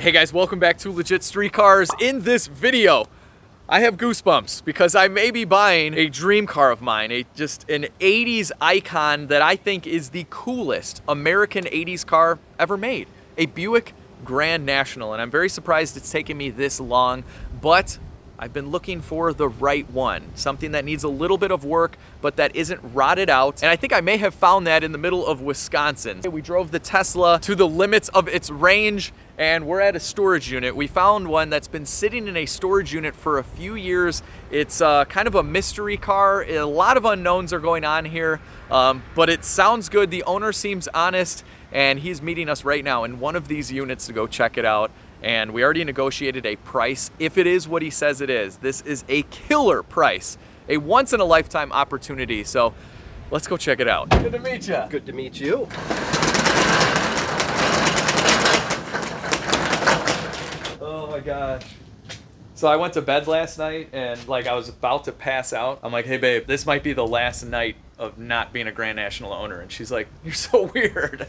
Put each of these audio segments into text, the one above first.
Hey guys, welcome back to Legit Street Cars. In this video, I have goosebumps because I may be buying a dream car of mine, just an 80s icon that I think is the coolest American 80s car ever made, a Buick Grand National. And I'm very surprised it's taken me this long, but I've been looking for the right one, something that needs a little bit of work, but that isn't rotted out. And I think I may have found that in the middle of Wisconsin. We drove the Tesla to the limits of its range, and we're at a storage unit. We found one that's been sitting in a storage unit for a few years. It's kind of a mystery car. A lot of unknowns are going on here, but it sounds good. The owner seems honest, and he's meeting us right now in one of these units to go check it out. And we already negotiated a price. If it is what he says it is, this is a killer price, a once-in-a-lifetime opportunity. So let's go check it out. Good to meet you. Good to meet you. Oh my gosh. So I went to bed last night and I was about to pass out. I'm like, hey babe, this might be the last night of not being a Grand National owner. And she's like, you're so weird.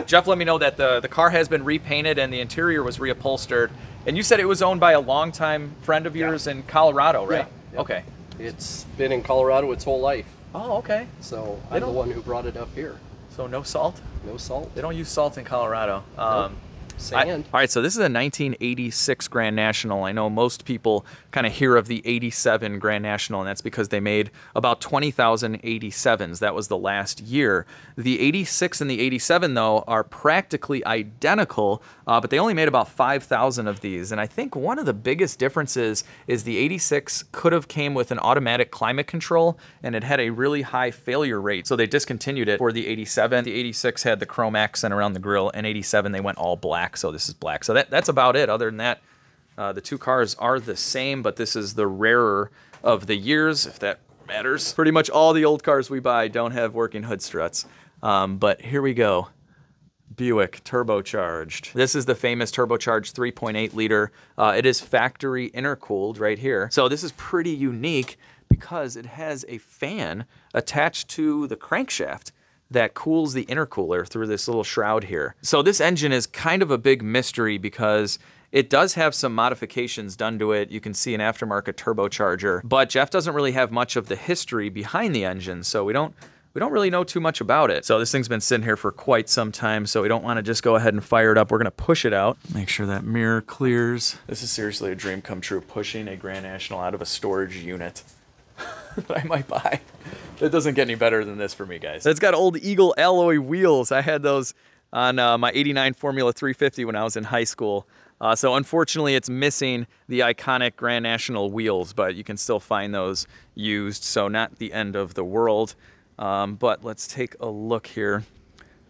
Jeff let me know that the car has been repainted and the interior was reupholstered. And you said it was owned by a longtime friend of yours in Colorado, right? Yeah. Okay. It's been in Colorado its whole life. Oh, okay. So I'm the one who brought it up here. So no salt? No salt. They don't use salt in Colorado. Nope. Sand. All right, so this is a 1986 Grand National. I know most people kind of hear of the 87 Grand National, and that's because they made about 20,000 87s. That was the last year. The 86 and the 87, though, are practically identical, but they only made about 5,000 of these. And I think one of the biggest differences is the 86 could have came with an automatic climate control, and it had a really high failure rate. So they discontinued it for the 87. The 86 had the chrome accent around the grille, and 87 they went all black. So this is black. So that's about it. Other than that, the two cars are the same, but this is the rarer of the years, if that matters. Pretty much all the old cars we buy don't have working hood struts. But here we go. Buick turbocharged. This is the famous turbocharged 3.8 liter. It is factory intercooled right here. So this is pretty unique because it has a fan attached to the crankshaft that cools the intercooler through this little shroud here. So this engine is kind of a big mystery because it does have some modifications done to it. You can see an aftermarket turbocharger, but Jeff doesn't really have much of the history behind the engine, so we don't really know too much about it. So this thing's been sitting here for quite some time, so we don't want to just go ahead and fire it up. We're gonna push it out. Make sure that mirror clears. This is seriously a dream come true, pushing a Grand National out of a storage unit that I might buy. It doesn't get any better than this for me, guys. It's got old Eagle alloy wheels. I had those on my 89 Formula 350 when I was in high school. So unfortunately, it's missing the iconic Grand National wheels, but you can still find those used, so not the end of the world. But let's take a look here.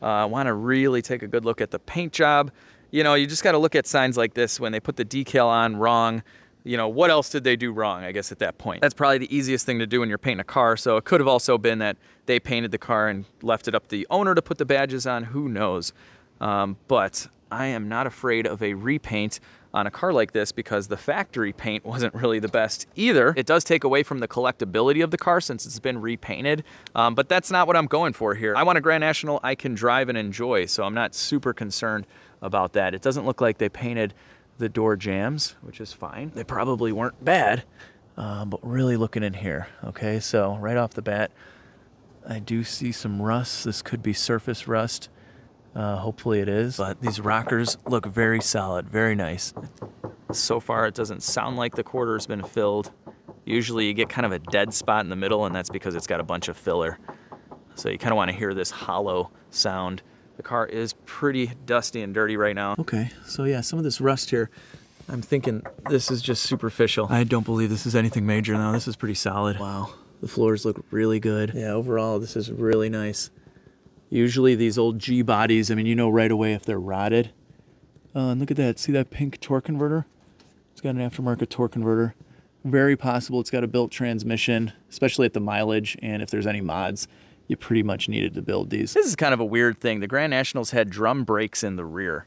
I want to really take a good look at the paint job. You know, you just got to look at signs like this when they put the decal on wrong. You know, what else did they do wrong, I guess, at that point? That's probably the easiest thing to do when you're painting a car, so it could have also been that they painted the car and left it up to the owner to put the badges on, who knows. But I am not afraid of a repaint on a car like this because the factory paint wasn't really the best either. It does take away from the collectability of the car since it's been repainted, but that's not what I'm going for here. I want a Grand National I can drive and enjoy, so I'm not super concerned about that. It doesn't look like they painted the door jambs, which is fine. They probably weren't bad, but really looking in here. Okay, so right off the bat, I do see some rust. This could be surface rust. Hopefully it is, but these rockers look very solid, very nice. So far, it doesn't sound like the quarter's been filled. Usually you get kind of a dead spot in the middle, and that's because it's got a bunch of filler. So you kind of want to hear this hollow sound. The car is pretty dusty and dirty right now. Okay, so yeah, some of this rust here, I'm thinking this is just superficial. I don't believe this is anything major now. This is pretty solid. Wow, the floors look really good. Yeah, overall, this is really nice. Usually these old G bodies, I mean, you know right away if they're rotted. And look at that, see that pink torque converter? It's got an aftermarket torque converter. Very possible it's got a built transmission, especially at the mileage, and if there's any mods, you pretty much needed to build these. This is kind of a weird thing. The Grand Nationals had drum brakes in the rear.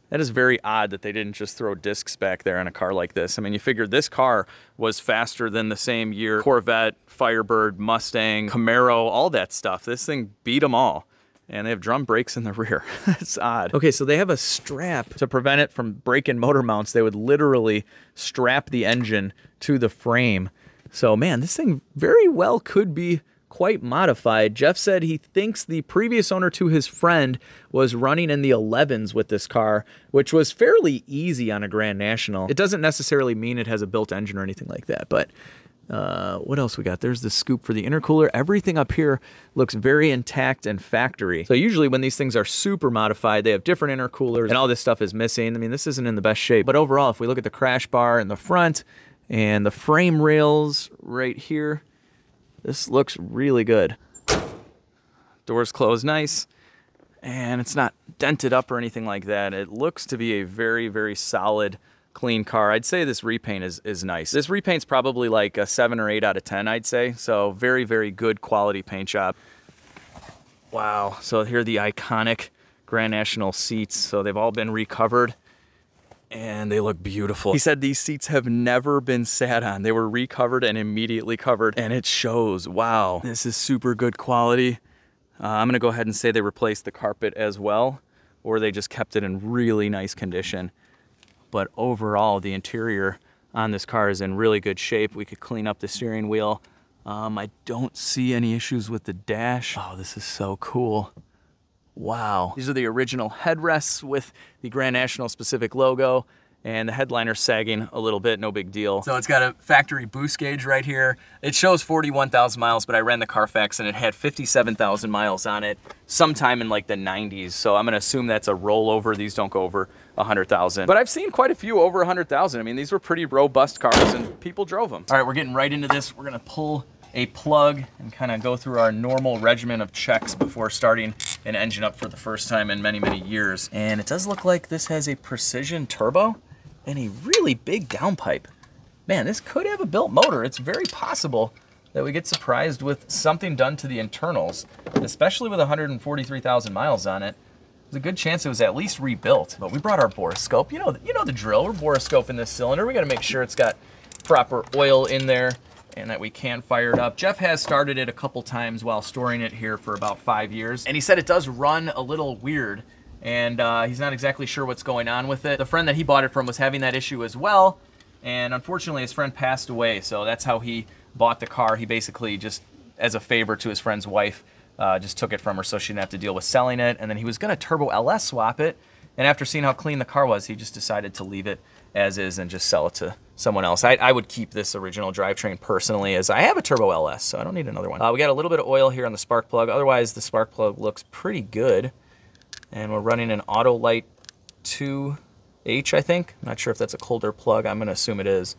That is very odd that they didn't just throw discs back there on a car like this. I mean, you figure this car was faster than the same year Corvette, Firebird, Mustang, Camaro, all that stuff. This thing beat them all. And they have drum brakes in the rear. That's odd. Okay, so they have a strap to prevent it from breaking motor mounts. They would literally strap the engine to the frame. So, man, this thing very well could be quite modified. Jeff said he thinks the previous owner to his friend was running in the 11s with this car, which was fairly easy on a Grand National. It doesn't necessarily mean it has a built engine or anything like that, but what else we got? There's the scoop for the intercooler. Everything up here looks very intact and factory. So usually when these things are super modified, they have different intercoolers and all this stuff is missing. I mean, this isn't in the best shape. But overall, if we look at the crash bar in the front and the frame rails right here, this looks really good. Doors closed nice, and it's not dented up or anything like that. It looks to be a very, very solid, clean car. I'd say this repaint is nice. This repaint's probably like a 7 or 8 out of 10, I'd say. So very, very good quality paint job. Wow. So here are the iconic Grand National seats. So they've all been recovered and they look beautiful. He said these seats have never been sat on. They were recovered and immediately covered, and it shows. Wow. This is super good quality. I'm gonna go ahead and say they replaced the carpet as well, or they just kept it in really nice condition. But overall, the interior on this car is in really good shape. We could clean up the steering wheel. I don't see any issues with the dash. Oh, this is so cool. Wow. These are the original headrests with the Grand National specific logo, and the headliner sagging a little bit, no big deal. So it's got a factory boost gauge right here. It shows 41,000 miles, but I ran the Carfax and it had 57,000 miles on it sometime in like the 90s. So I'm gonna assume that's a rollover. These don't go over 100,000. But I've seen quite a few over 100,000. I mean, these were pretty robust cars and people drove them. All right, we're getting right into this. We're gonna pull a plug and kind of go through our normal regimen of checks before starting an engine up for the first time in many, many years. And it does look like this has a precision turbo and a really big downpipe. Man, this could have a built motor. It's very possible that we get surprised with something done to the internals, especially with 143,000 miles on it. There's a good chance it was at least rebuilt. But we brought our borescope. You know the drill. We're borescoping this cylinder. We got to make sure it's got proper oil in there and that we can fire it up. Jeff has started it a couple times while storing it here for about 5 years, and he said it does run a little weird, and he's not exactly sure what's going on with it. The friend that he bought it from was having that issue as well, and unfortunately his friend passed away, so that's how he bought the car. He basically just, as a favor to his friend's wife, just took it from her so she didn't have to deal with selling it, and then he was gonna Turbo LS swap it, and after seeing how clean the car was, he just decided to leave it as is and just sell it to someone else. I would keep this original drivetrain personally, as I have a Turbo LS, so I don't need another one. We got a little bit of oil here on the spark plug. Otherwise, the spark plug looks pretty good. And we're running an Autolite 2H, I think. I'm not sure if that's a colder plug. I'm gonna assume it is.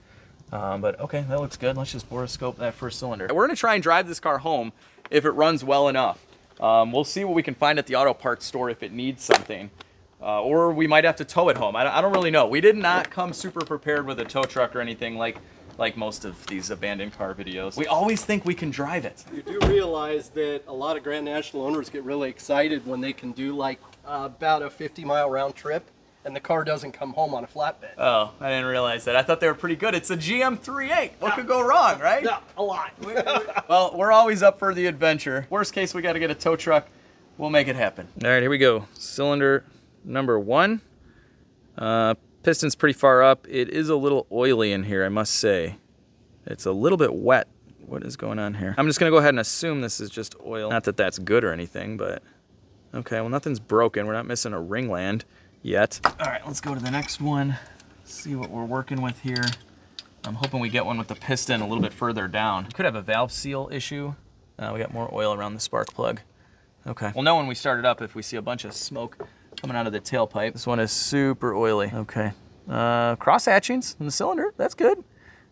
But okay, that looks good. Let's just borescope that first cylinder. We're gonna try and drive this car home if it runs well enough. We'll see what we can find at the auto parts store if it needs something. Or we might have to tow it home. I don't really know. We did not come super prepared with a tow truck or anything like most of these abandoned car videos. We always think we can drive it. You do realize that a lot of Grand National owners get really excited when they can do like about a 50-mile round trip and the car doesn't come home on a flatbed. Oh, I didn't realize that. I thought they were pretty good. It's a GM38. What could go wrong, right? Yeah, a lot. Well, we're always up for the adventure. Worst case, we got to get a tow truck. We'll make it happen. All right, here we go. Cylinder number 1. Piston's pretty far up. It is a little oily in here, I must say. It's a little bit wet. What is going on here? I'm just gonna go ahead and assume this is just oil. Not that that's good or anything, but okay, well, nothing's broken. We're not missing a ringland yet. All right, let's go to the next one. See what we're working with here. I'm hoping we get one with the piston a little bit further down. Could have a valve seal issue. We got more oil around the spark plug. Okay, we'll know when we start it up if we see a bunch of smoke coming out of the tailpipe. This one is super oily. Okay. Cross hatchings in the cylinder. That's good.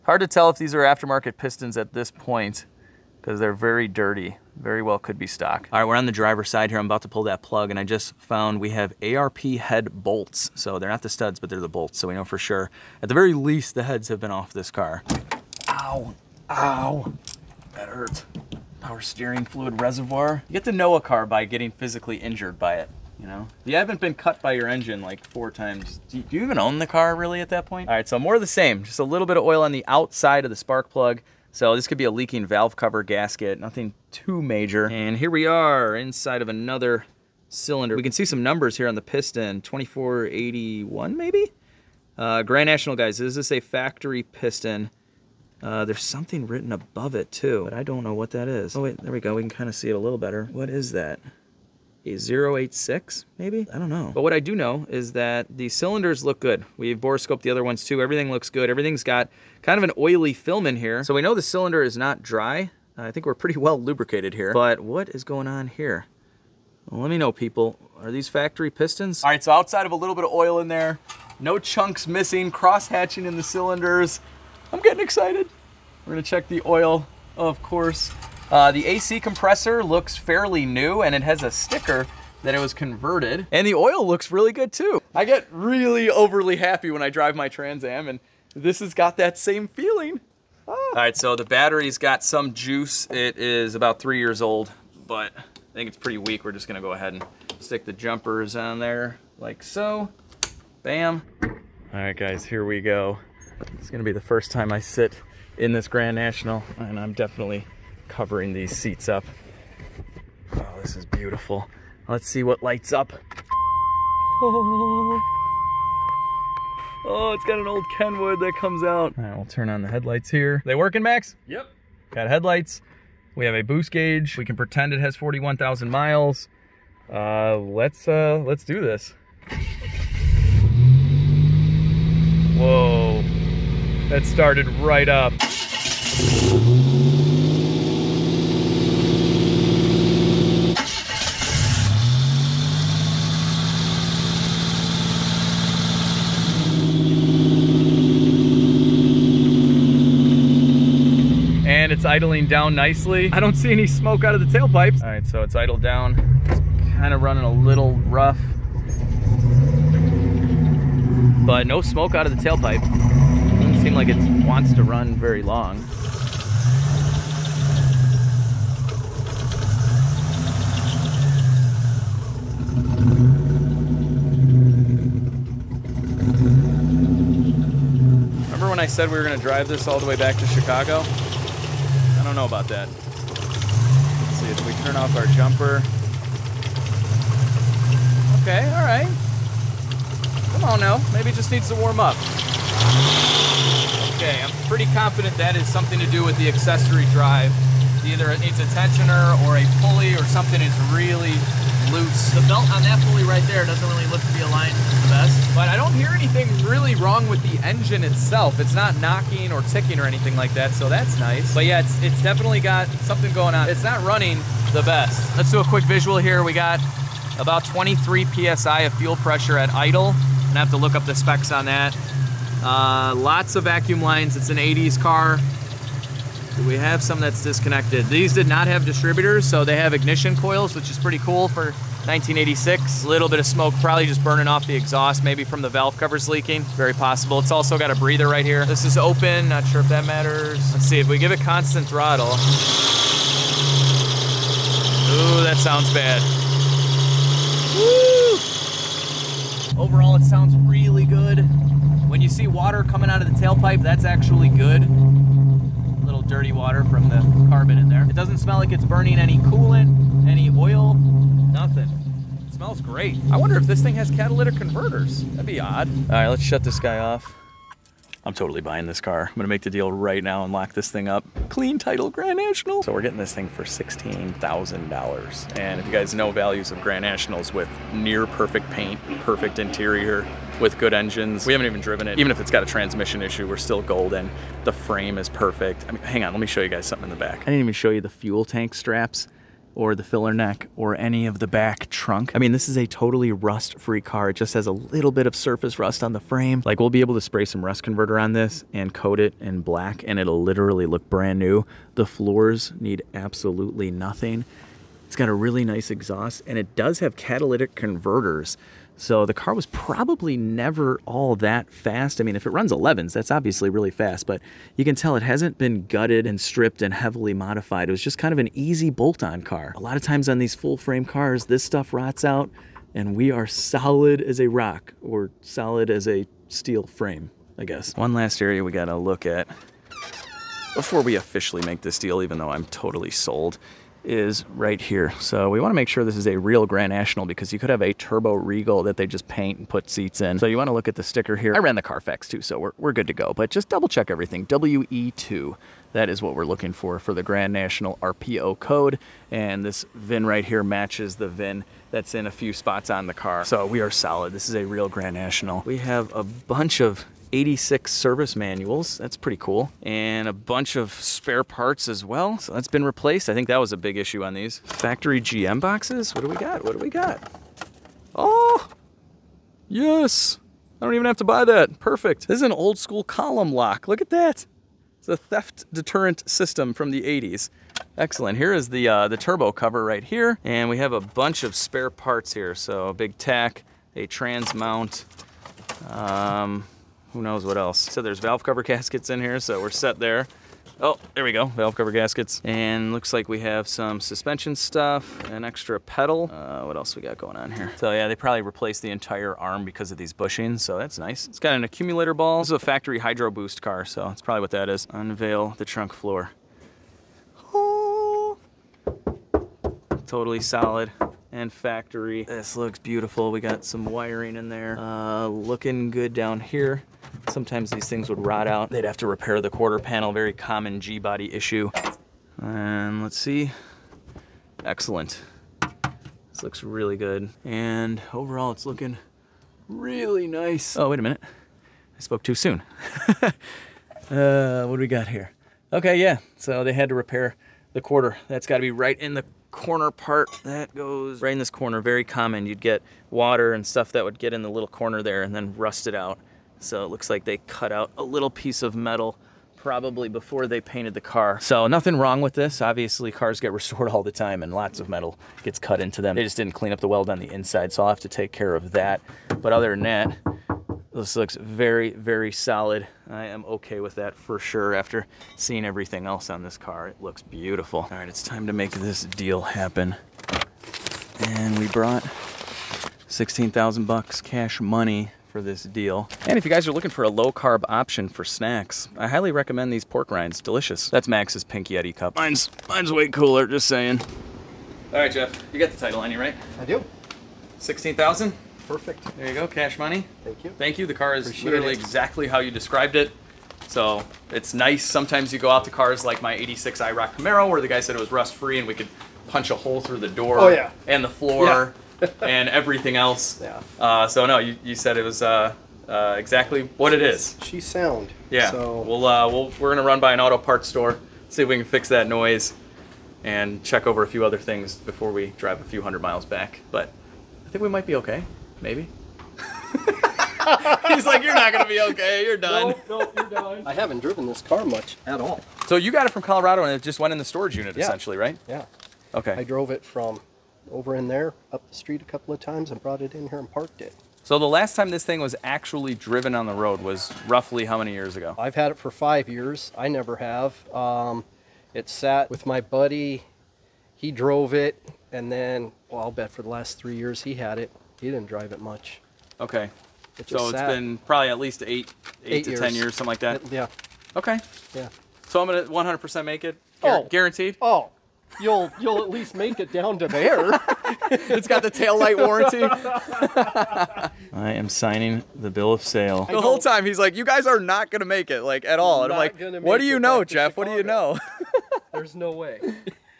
Hard to tell if these are aftermarket pistons at this point because they're very dirty. Very well could be stock. All right, we're on the driver's side here. I'm about to pull that plug, and I just found we have ARP head bolts. So they're not the studs, but they're the bolts, so we know for sure. At the very least, the heads have been off this car. Ow. Ow. That hurt. Power steering fluid reservoir. You get to know a car by getting physically injured by it. You know, you haven't been cut by your engine like 4 times. Do you even own the car really at that point? All right, so more of the same. Just a little bit of oil on the outside of the spark plug. So this could be a leaking valve cover gasket, nothing too major. And here we are inside of another cylinder. We can see some numbers here on the piston, 2481 maybe? Grand National, guys, is this a factory piston? There's something written above it too, but I don't know what that is. Oh wait, there we go. We can kind of see it a little better. What is that? A 086 maybe? I don't know. But what I do know is that the cylinders look good. We've borescoped the other ones too. Everything looks good. Everything's got kind of an oily film in here. So we know the cylinder is not dry. I think we're pretty well lubricated here. But what is going on here? Well, let me know, people. Are these factory pistons? All right, so outside of a little bit of oil in there, no chunks missing, cross-hatching in the cylinders. I'm getting excited. We're gonna check the oil, of course. The AC compressor looks fairly new, and it has a sticker that it was converted. And the oil looks really good too. I get really overly happy when I drive my Trans Am, and this has got that same feeling. Ah. All right, so the battery's got some juice. It is about 3 years old, but I think it's pretty weak. We're just gonna go ahead and stick the jumpers on there like so. Bam. All right, guys, here we go. It's gonna be the first time I sit in this Grand National, and I'm definitely covering these seats up. Oh, this is beautiful. Let's see what lights up. Oh, it's got an old Kenwood that comes out. All right, we'll turn on the headlights here. They working, Max? Yep. Got headlights. We have a boost gauge. We can pretend it has 41,000 miles. Let's do this. Whoa, that started right up. And it's idling down nicely. I don't see any smoke out of the tailpipes. All right, so it's idled down. It's kind of running a little rough, but no smoke out of the tailpipe. Doesn't seem like it wants to run very long. Remember when I said we were going to drive this all the way back to Chicago? I don't know about that. Let's see if we turn off our jumper. Okay, all right. Come on now, maybe it just needs to warm up. Okay, I'm pretty confident that is something to do with the accessory drive. Either it needs a tensioner or a pulley, or something is really loose. The belt on that pulley right there doesn't really look to be aligned the best. But I don't hear anything really wrong with the engine itself. It's not knocking or ticking or anything like that, so that's nice. But yeah, it's definitely got something going on. It's not running the best. Let's do a quick visual here. We got about 23 PSI of fuel pressure at idle. I'm gonna have to look up the specs on that. Lots of vacuum lines. It's an 80s car. Do we have some that's disconnected? These did not have distributors, so they have ignition coils, which is pretty cool for 1986. A little bit of smoke, probably just burning off the exhaust, maybe from the valve covers leaking. Very possible. It's also got a breather right here. This is open, not sure if that matters. Let's see, if we give it constant throttle. Ooh, that sounds bad. Woo! Overall, it sounds really good. When you see water coming out of the tailpipe, that's actually good. A little dirty water from the carbon in there. It doesn't smell like it's burning any coolant, any oil, nothing. It smells great. I wonder if this thing has catalytic converters. That'd be odd. All right, let's shut this guy off. I'm totally buying this car. I'm gonna make the deal right now and lock this thing up. Clean title Grand National. So we're getting this thing for $16,000. And if you guys know values of Grand Nationals with near perfect paint, perfect interior, with good engines, we haven't even driven it. Even if it's got a transmission issue, we're still golden. The frame is perfect. I mean, hang on, let me show you guys something in the back. I didn't even show you the fuel tank straps, or the filler neck, or any of the back trunk. I mean, this is a totally rust-free car. It just has a little bit of surface rust on the frame. Like, we'll be able to spray some rust converter on this and coat it in black, and it'll literally look brand new. The floors need absolutely nothing. It's got a really nice exhaust, and it does have catalytic converters. So the car was probably never all that fast. I mean, if it runs 11s, that's obviously really fast, but you can tell it hasn't been gutted and stripped and heavily modified. It was just kind of an easy bolt-on car. A lot of times on these full-frame cars, this stuff rots out, and we are solid as a rock, or solid as a steel frame, I guess. One last area we gotta look at before we officially make this deal, even though I'm totally sold, is right here. So we want to make sure this is a real Grand National because you could have a Turbo Regal that they just paint and put seats in. So you want to look at the sticker here. I ran the Carfax too, so we're good to go. But just double check everything. WE2. That is what we're looking for the Grand National RPO code. And this VIN right here matches the VIN that's in a few spots on the car. So we are solid. This is a real Grand National. We have a bunch of 86 service manuals. That's pretty cool. And a bunch of spare parts as well. So that's been replaced. I think that was a big issue on these. Factory GM boxes. What do we got? What do we got? Oh, yes. I don't even have to buy that. Perfect. This is an old school column lock. Look at that. It's a theft deterrent system from the 80s. Excellent. Here is the turbo cover right here. And we have a bunch of spare parts here. So a big tack, a trans mount, who knows what else. So there's valve cover gaskets in here, so we're set there. Oh, there we go, valve cover gaskets. And looks like we have some suspension stuff, an extra pedal. What else we got going on here? So yeah, they probably replaced the entire arm because of these bushings, so that's nice. It's got an accumulator ball. This is a factory hydro boost car, so that's probably what that is. Unveil the trunk floor. Oh, totally solid and factory. This looks beautiful. We got some wiring in there. Looking good down here. Sometimes these things would rot out. They'd have to repair the quarter panel, very common G-body issue. And let's see. Excellent. This looks really good. And overall, it's looking really nice. Oh, wait a minute. I spoke too soon. What do we got here? Okay, yeah. So they had to repair the quarter. That's got to be right in the corner part. That goes right in this corner. Very common. You'd get water and stuff that would get in the little corner there and then rust it out. So it looks like they cut out a little piece of metal probably before they painted the car. So nothing wrong with this. Obviously cars get restored all the time and lots of metal gets cut into them. They just didn't clean up the weld on the inside, so I'll have to take care of that. But other than that, this looks very, very solid. I am okay with that for sure after seeing everything else on this car. It looks beautiful. All right, it's time to make this deal happen. And we brought 16,000 bucks cash money for this deal. And if you guys are looking for a low carb option for snacks, I highly recommend these pork rinds. Delicious. That's Max's Pink Yeti cup. Mine's way cooler, just saying. All right, Jeff, you got the title on you, right? I do. 16,000? Perfect. There you go, cash money. Thank you. Thank you. The car is literally exactly how you described it. So it's nice. Sometimes you go out to cars like my 86 IROC Camaro where the guy said it was rust free and we could punch a hole through the door and the floor and everything else. Yeah. So no, you said it was exactly what it is. She's sound. Yeah. So we're gonna run by an auto parts store, see if we can fix that noise, and check over a few other things before we drive a few hundred miles back. But I think we might be okay. Maybe. He's like, you're not gonna be okay. You're done. No, you're done. I haven't driven this car much at all. So you got it from Colorado and it just went in the storage unit essentially, right? Yeah. Okay. I drove it from over in there up the street a couple of times and brought it in here and parked it. So the last time this thing was actually driven on the road was roughly how many years ago? I've had it for 5 years. I never have. It sat with my buddy. He drove it, and then, well, I'll bet for the last 3 years he had it. He didn't drive it much. Okay. So it's been probably at least eight to 10 years, something like that? Yeah. Okay. Yeah. So I'm going to 100% make it? Guaranteed? Oh, you'll at least make it down to there. It's got the taillight warranty. I am signing the bill of sale. The whole time he's like, you guys are not going to make it, like, at all. And I'm like, what do you know, Jeff? What do you know? There's no way.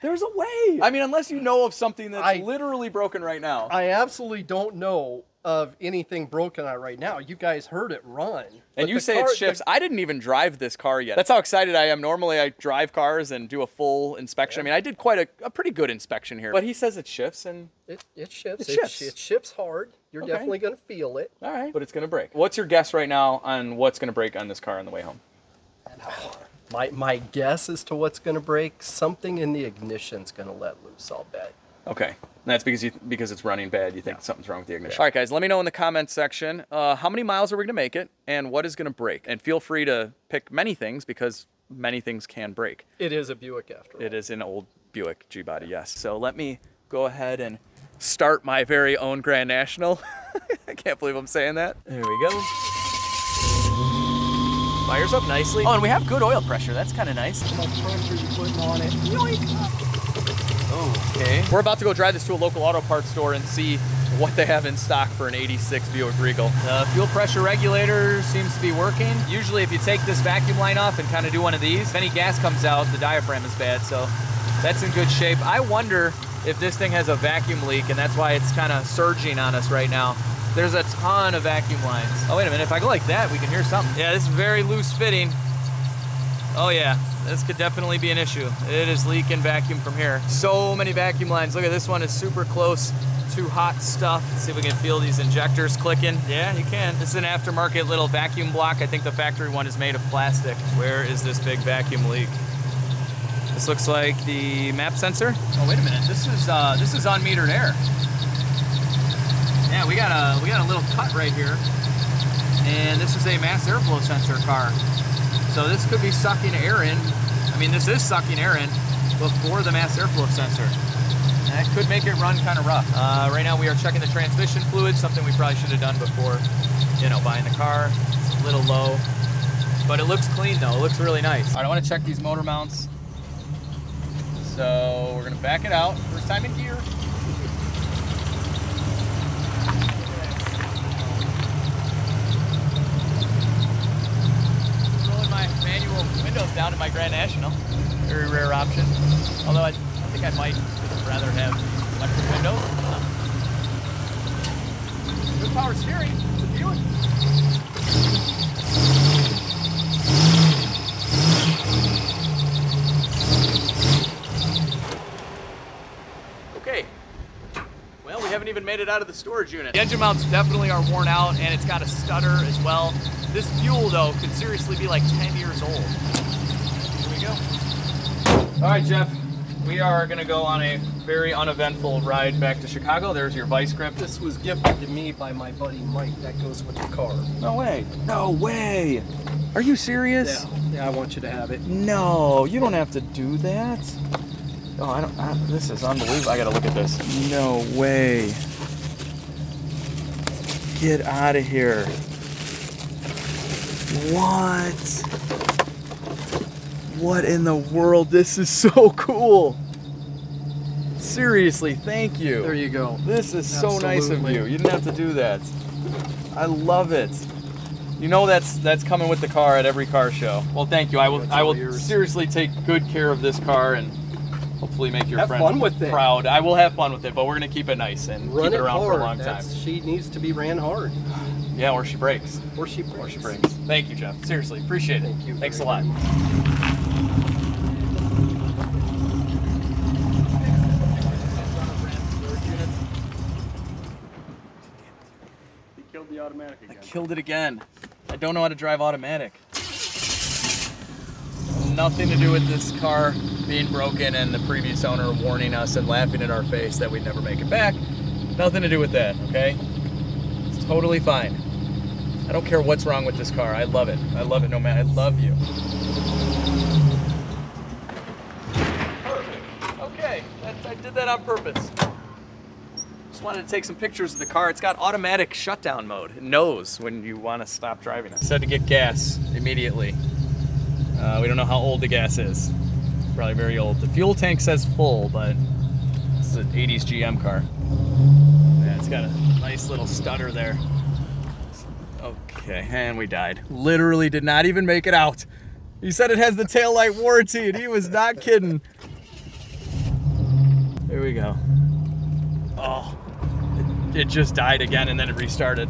There's a way. I mean, unless you know of something that's literally broken right now. I absolutely don't know of anything broken on right now. You guys heard it run. And you say it shifts. I didn't even drive this car yet. That's how excited I am. Normally I drive cars and do a full inspection. Yeah. I mean, I did quite a pretty good inspection here. But he says it shifts and... It shifts. It shifts hard. You're definitely going to feel it. All right. But it's going to break. What's your guess right now on what's going to break on this car on the way home? And how far? My guess as to what's going to break, something in the ignition's going to let loose, I'll bet. Okay. And that's because it's running bad. You think something's wrong with the ignition. Yeah. All right, guys, let me know in the comments section how many miles are we going to make it and what is going to break. And feel free to pick many things because many things can break. It is a Buick after all. It is an old Buick G-body, yes. So let me go ahead and start my very own Grand National. I can't believe I'm saying that. There we go. Fires up nicely. Oh, and we have good oil pressure. That's kind of nice. How much pressure you putting on it? Yoink. Okay. We're about to go drive this to a local auto parts store and see what they have in stock for an 86 Buick Regal. The fuel pressure regulator seems to be working. Usually if you take this vacuum line off and kind of do one of these, if any gas comes out, the diaphragm is bad, so that's in good shape. I wonder if this thing has a vacuum leak, and that's why it's kind of surging on us right now. There's a ton of vacuum lines. Oh, wait a minute, if I go like that, we can hear something. Yeah, this is very loose fitting. Oh yeah, this could definitely be an issue. It is leaking vacuum from here. So many vacuum lines. Look at this one, is super close to hot stuff. Let's see if we can feel these injectors clicking. Yeah, you can. This is an aftermarket little vacuum block. I think the factory one is made of plastic. Where is this big vacuum leak? This looks like the map sensor. Oh, wait a minute, this is unmetered air. Yeah, we got a little cut right here. And this is a mass airflow sensor car. So this could be sucking air in. I mean, this is sucking air in before the mass airflow sensor. That could make it run kind of rough. Right now we are checking the transmission fluid, something we probably should have done before, you know, buying the car. It's a little low, but it looks clean though. It looks really nice. All right, I want to check these motor mounts. So we're gonna back it out. First time in gear. Manual windows down in my Grand National. Very rare option. Although I think I might rather have electric windows. Good power steering. It's a Buick. Okay. Well, we haven't even made it out of the storage unit. The engine mounts definitely are worn out, and it's got a stutter as well. This fuel, though, could seriously be like 10 years old. Here we go. All right, Jeff. We are going to go on a very uneventful ride back to Chicago. There's your vice grip. This was gifted to me by my buddy Mike. That goes with the car. No way. No way. Are you serious? Yeah, I want you to have it. No, you don't have to do that. Oh, I don't. This is unbelievable. I got to look at this. No way. Get out of here. What? What in the world? This is so cool. Seriously, thank you. There you go. This is so nice of you. You didn't have to do that. I love it. You know that's coming with the car at every car show. Well, thank you. I will seriously take good care of this car and hopefully make your friend proud. I will have fun with it, but we're gonna keep it nice and keep it around for a long time. She needs to be ran hard. Yeah, or she breaks. Or she breaks. Thank you, Jeff. Seriously, appreciate it. Thank you. Thanks a lot. He killed the automatic again. I killed it again. I don't know how to drive automatic. Nothing to do with this car being broken and the previous owner warning us and laughing in our face that we'd never make it back. Nothing to do with that, okay? It's totally fine. I don't care what's wrong with this car. I love it. I love it no matter. I love you. Perfect. Okay. I did that on purpose. Just wanted to take some pictures of the car. It's got automatic shutdown mode. It knows when you want to stop driving it. Said to get gas immediately. We don't know how old the gas is. Probably very old. The fuel tank says full, but this is an 80s GM car. Yeah, it's got a nice little stutter there. Okay, and we died. Literally did not even make it out. He said it has the taillight warranty, and he was not kidding. Here we go. Oh, it just died again, and then it restarted.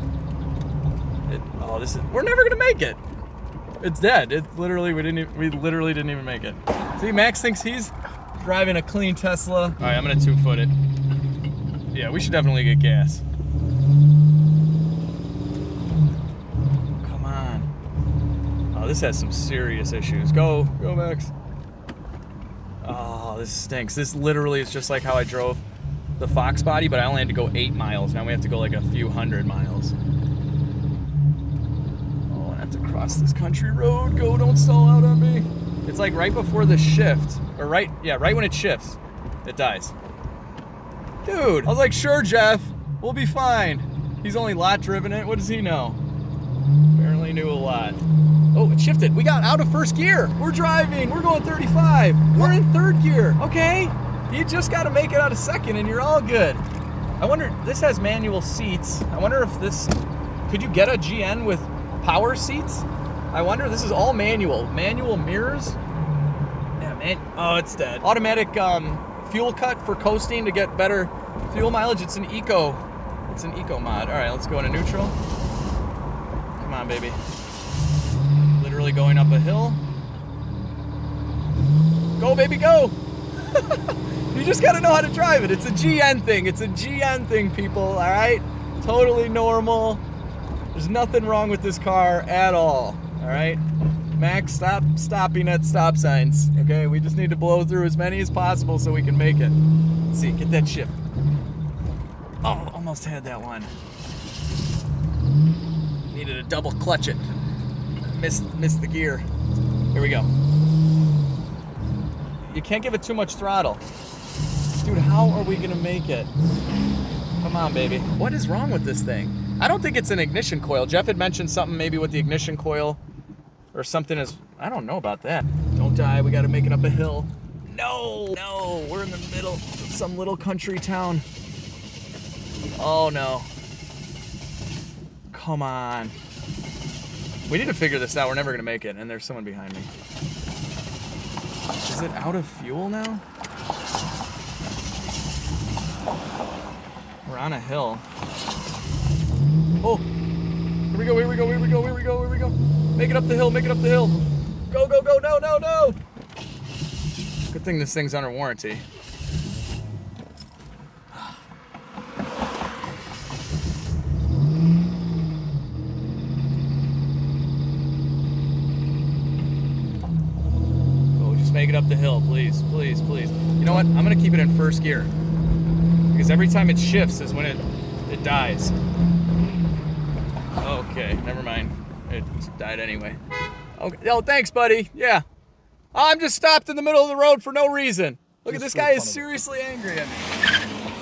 We're never gonna make it. It's dead. It literally, we literally didn't even make it. See, Max thinks he's driving a clean Tesla. All right, I'm gonna 2-foot it. Yeah, we should definitely get gas. Come on. Oh, this has some serious issues. Go Max. Oh, this stinks. This literally is just like how I drove the Fox body, but I only had to go 8 miles. Now we have to go like a few hundred miles. To cross this country road. Go, don't stall out on me. It's like right before the shift, or right when it shifts, it dies. Dude, I was like, sure, Jeff, we'll be fine. He's only lot driven it. What does he know? Apparently knew a lot. Oh, it shifted. We got out of first gear. We're driving. We're going 35. We're in third gear. Okay. You just got to make it out of second and you're all good. I wonder, this has manual seats. I wonder if this, could you get a GN with power seats? I wonder, this is all manual. Manual mirrors. Yeah, man, oh, it's dead. Automatic fuel cut for coasting to get better fuel mileage. It's an eco mod. All right, let's go into neutral. Come on, baby. Literally going up a hill. Go, baby, go. You just gotta know how to drive it. It's a GN thing. It's a GN thing, people, all right? Totally normal. There's nothing wrong with this car at all right? Max, stop stopping at stop signs, okay? We just need to blow through as many as possible so we can make it. Let's see, get that shift. Oh, almost had that one. Needed to double clutch it. Missed the gear. Here we go. You can't give it too much throttle. Dude, how are we gonna make it? Come on, baby. What is wrong with this thing? I don't think it's an ignition coil. Jeff had mentioned something maybe with the ignition coil or something is, I don't know about that. Don't die, we gotta make it up a hill. No, we're in the middle of some little country town. Oh no. Come on. We need to figure this out. We're never gonna make it, and there's someone behind me. Is it out of fuel now? We're on a hill. Oh, here we go, here we go, here we go, here we go, here we go. Make it up the hill, make it up the hill. Go, go, go, no, no, no. Good thing this thing's under warranty. Oh, just make it up the hill, please, please, please. You know what, I'm gonna keep it in first gear. Because every time it shifts is when it dies. Okay, never mind. It died anyway. Okay. Oh, thanks, buddy. Yeah. I'm just stopped in the middle of the road for no reason. Look at this guy is seriously angry at me.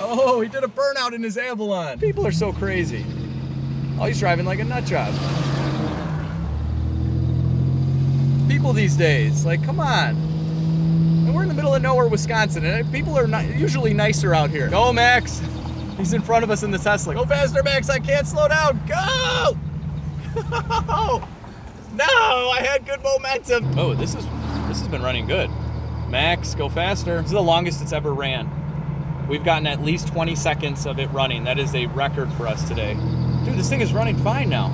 Oh, he did a burnout in his Avalon. People are so crazy. Oh, he's driving like a nut job. People these days, like, come on. And we're in the middle of nowhere, Wisconsin, and people are not usually nicer out here. Go, Max. He's in front of us in the Tesla. Go faster, Max. I can't slow down. Go! No, I had good momentum. Oh, this has been running good. Max, go faster. This is the longest it's ever ran. We've gotten at least 20 seconds of it running. That is a record for us today. Dude, this thing is running fine now.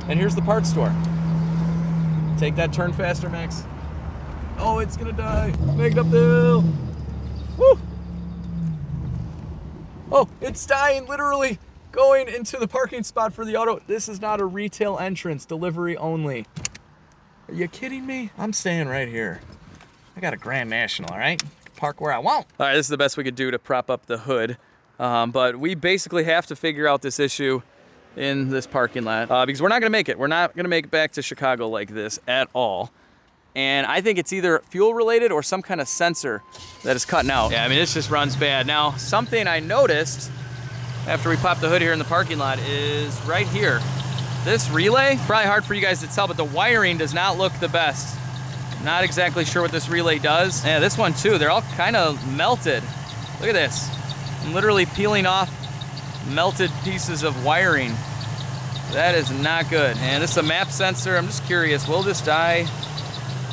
And here's the parts store. Take that turn faster, Max. Oh, it's gonna die. Make it up the hill. Woo! Oh, it's dying, literally going into the parking spot for the auto. This is not a retail entrance, delivery only. Are you kidding me? I'm staying right here. I got a Grand National, all right? Park where I want. All right, this is the best we could do to prop up the hood. But we basically have to figure out this issue in this parking lot because we're not gonna make it. We're not gonna make it back to Chicago like this at all. And I think it's either fuel related or some kind of sensor that is cutting out. Yeah, I mean, this just runs bad. Now, something I noticed after we popped the hood here in the parking lot is right here. This relay, probably hard for you guys to tell, but the wiring does not look the best. Not exactly sure what this relay does. Yeah, this one too, they're all kind of melted. Look at this. I'm literally peeling off melted pieces of wiring. That is not good. And this is a map sensor. I'm just curious, will this die?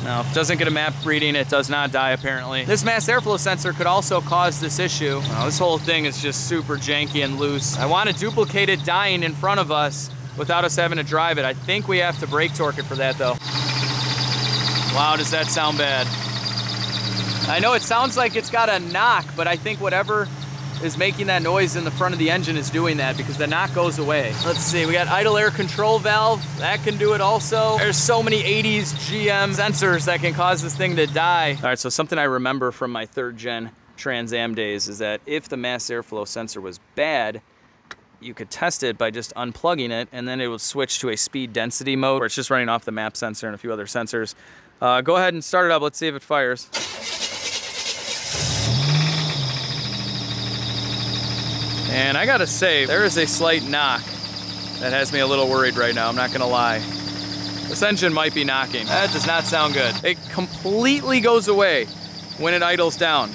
No, if it doesn't get a map reading, it does not die apparently. This mass airflow sensor could also cause this issue. Well, this whole thing is just super janky and loose. I want to duplicate it dying in front of us without us having to drive it. I think we have to brake torque it for that though. Wow, does that sound bad? I know it sounds like it's got a knock, but I think whatever is making that noise in the front of the engine is doing that because the knock goes away. Let's see, we got idle air control valve. That can do it also. There's so many 80s GM sensors that can cause this thing to die. All right, so something I remember from my 3rd gen Trans Am days is that if the mass airflow sensor was bad, you could test it by just unplugging it and then it would switch to a speed density mode where it's just running off the map sensor and a few other sensors. Go ahead and start it up. Let's see if it fires. And I gotta say, there is a slight knock that has me a little worried right now, I'm not gonna lie. This engine might be knocking. That does not sound good. It completely goes away when it idles down.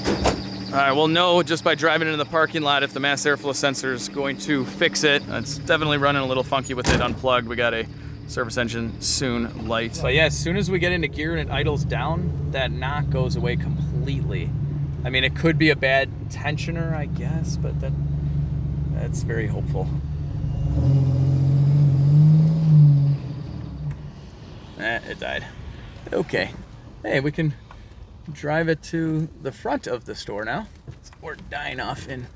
All right, we'll know just by driving into the parking lot if the mass airflow sensor is going to fix it. It's definitely running a little funky with it unplugged. We got a service engine soon light. But yeah, as soon as we get into gear and it idles down, that knock goes away completely. I mean, it could be a bad tensioner, I guess, but that's very hopeful. It died. Okay. Hey, we can drive it to the front of the store now. So we're dying off in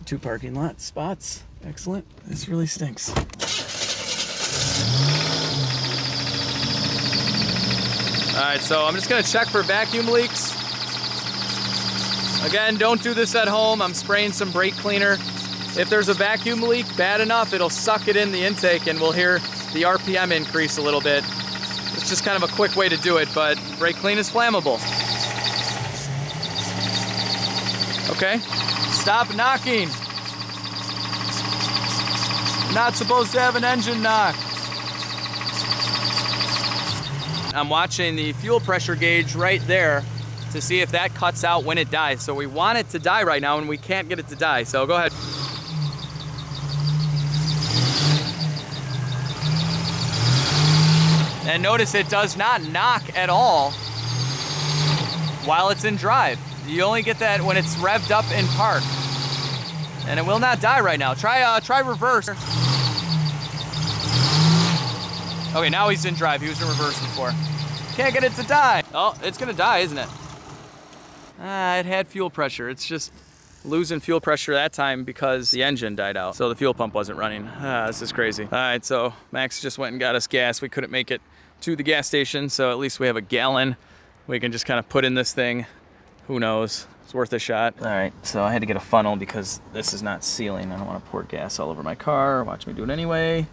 2 parking lot spots. Excellent. This really stinks. All right, so I'm just gonna check for vacuum leaks. Again, don't do this at home. I'm spraying some brake cleaner. If there's a vacuum leak bad enough, it'll suck it in the intake and we'll hear the RPM increase a little bit. It's just kind of a quick way to do it, but brake clean is flammable. Okay, stop knocking. You're not supposed to have an engine knock. I'm watching the fuel pressure gauge right there to see if that cuts out when it dies. So we want it to die right now and we can't get it to die. So go ahead. And notice it does not knock at all while it's in drive. You only get that when it's revved up in park. And it will not die right now. Try reverse. Okay, now he's in drive. He was in reverse before. Can't get it to die. Oh, it's gonna die, isn't it? It had fuel pressure. It's just losing fuel pressure that time because the engine died out. So the fuel pump wasn't running. This is crazy. All right, so Max just went and got us gas. We couldn't make it to the gas station, so at least we have a gallon. We can just kind of put in this thing. Who knows? It's worth a shot. All right, so I had to get a funnel because this is not sealing. I don't want to pour gas all over my car. Watch me do it anyway.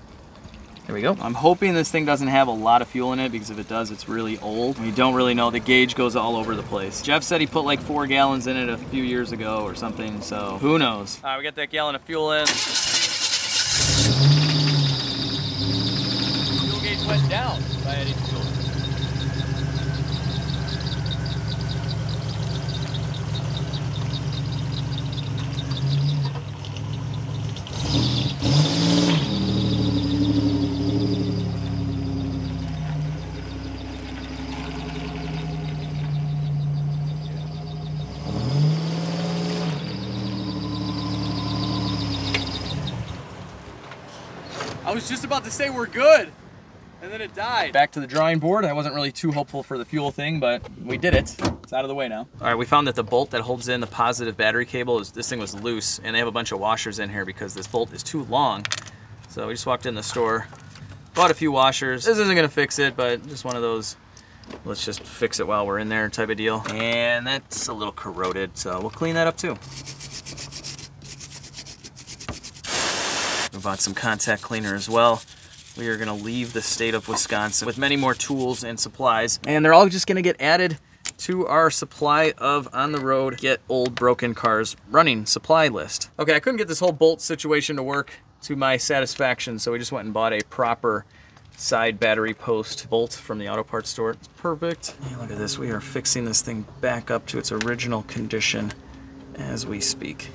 There we go. I'm hoping this thing doesn't have a lot of fuel in it because if it does, it's really old. We don't really know. The gauge goes all over the place. Jeff said he put like 4 gallons in it a few years ago or something, so who knows? All right, we got that gallon of fuel in. Fuel gauge went down by adding fuel. I was just about to say we're good, and then it died. Back to the drawing board. I wasn't really too hopeful for the fuel thing, but we did it. It's out of the way now. All right, we found that the bolt that holds in the positive battery cable, this thing was loose, and they have a bunch of washers in here because this bolt is too long. So we just walked in the store, bought a few washers. This isn't gonna fix it, but just one of those, let's just fix it while we're in there type of deal. And that's a little corroded, so we'll clean that up too. We bought some contact cleaner as well. We are gonna leave the state of Wisconsin with many more tools and supplies, and they're all just gonna get added to our supply of on the road, get old broken cars running supply list. Okay, I couldn't get this whole bolt situation to work to my satisfaction, so we just went and bought a proper side battery post bolt from the auto parts store. It's perfect. Hey, look at this. We are fixing this thing back up to its original condition as we speak.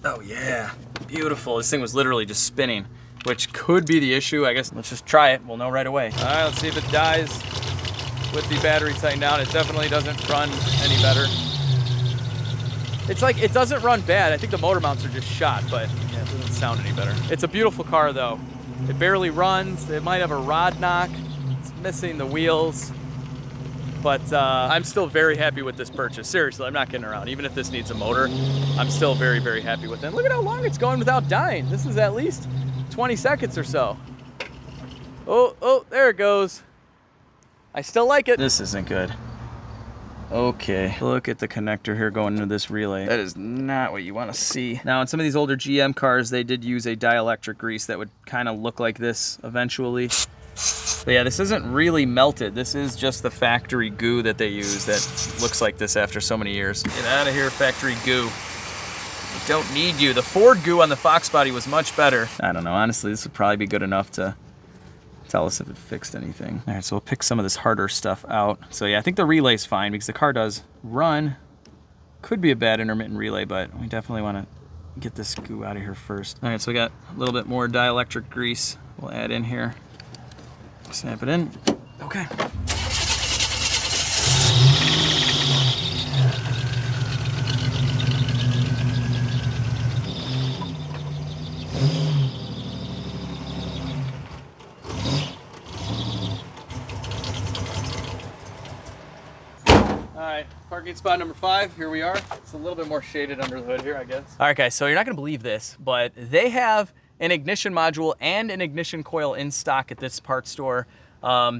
Oh yeah, beautiful. This thing was literally just spinning, which could be the issue. I guess let's just try it. We'll know right away. All right, let's see if it dies with the battery tightened down. It definitely doesn't run any better. It's like, it doesn't run bad. I think the motor mounts are just shot, but yeah, it doesn't sound any better. It's a beautiful car though. It barely runs. It might have a rod knock. It's missing the wheels. But I'm still very happy with this purchase. Seriously, I'm not kidding around. Even if this needs a motor, I'm still very, very happy with it. Look at how long it's going without dying. This is at least 20 seconds or so. Oh, there it goes. I still like it. This isn't good. Okay, look at the connector here going into this relay. That is not what you want to see. Now, in some of these older GM cars, they did use a dielectric grease that would kind of look like this eventually. But yeah, this isn't really melted. This is just the factory goo that they use that looks like this after so many years. Get out of here, factory goo. We don't need you. The Ford goo on the Fox body was much better. I don't know, honestly, this would probably be good enough to tell us if it fixed anything. All right, so we'll pick some of this harder stuff out. So yeah, I think the relay's fine because the car does run. Could be a bad intermittent relay, but we definitely want to get this goo out of here first. All right, so we got a little bit more dielectric grease we'll add in here. Snap it in. Okay. Alright, parking spot number 5, here we are. It's a little bit more shaded under the hood here, I guess. Alright guys, so you're not gonna believe this, but they have an ignition module and an ignition coil in stock at this parts store.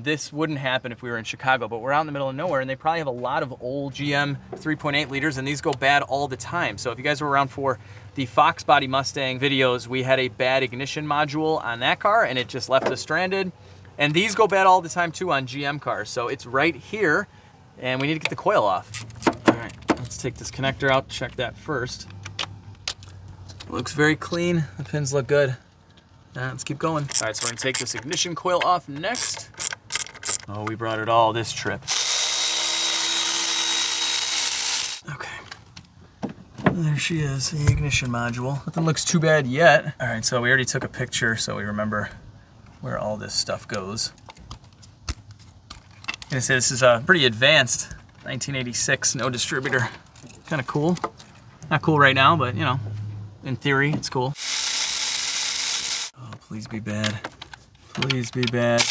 This wouldn't happen if we were in Chicago, but we're out in the middle of nowhere and they probably have a lot of old GM 3.8 liters and these go bad all the time. So if you guys were around for the Fox Body Mustang videos, we had a bad ignition module on that car and it just left us stranded. And these go bad all the time too on GM cars. So it's right here. And we need to get the coil off. All right, let's take this connector out, check that first. Looks very clean, the pins look good. Let's keep going. All right, so we're gonna take this ignition coil off next. Oh, we brought it all this trip. Okay, there she is, the ignition module. Nothing looks too bad yet. All right, so we already took a picture so we remember where all this stuff goes. I'm gonna say this is a pretty advanced 1986, no distributor. Kind of cool. Not cool right now, but you know, in theory, it's cool. Oh, please be bad. Please be bad.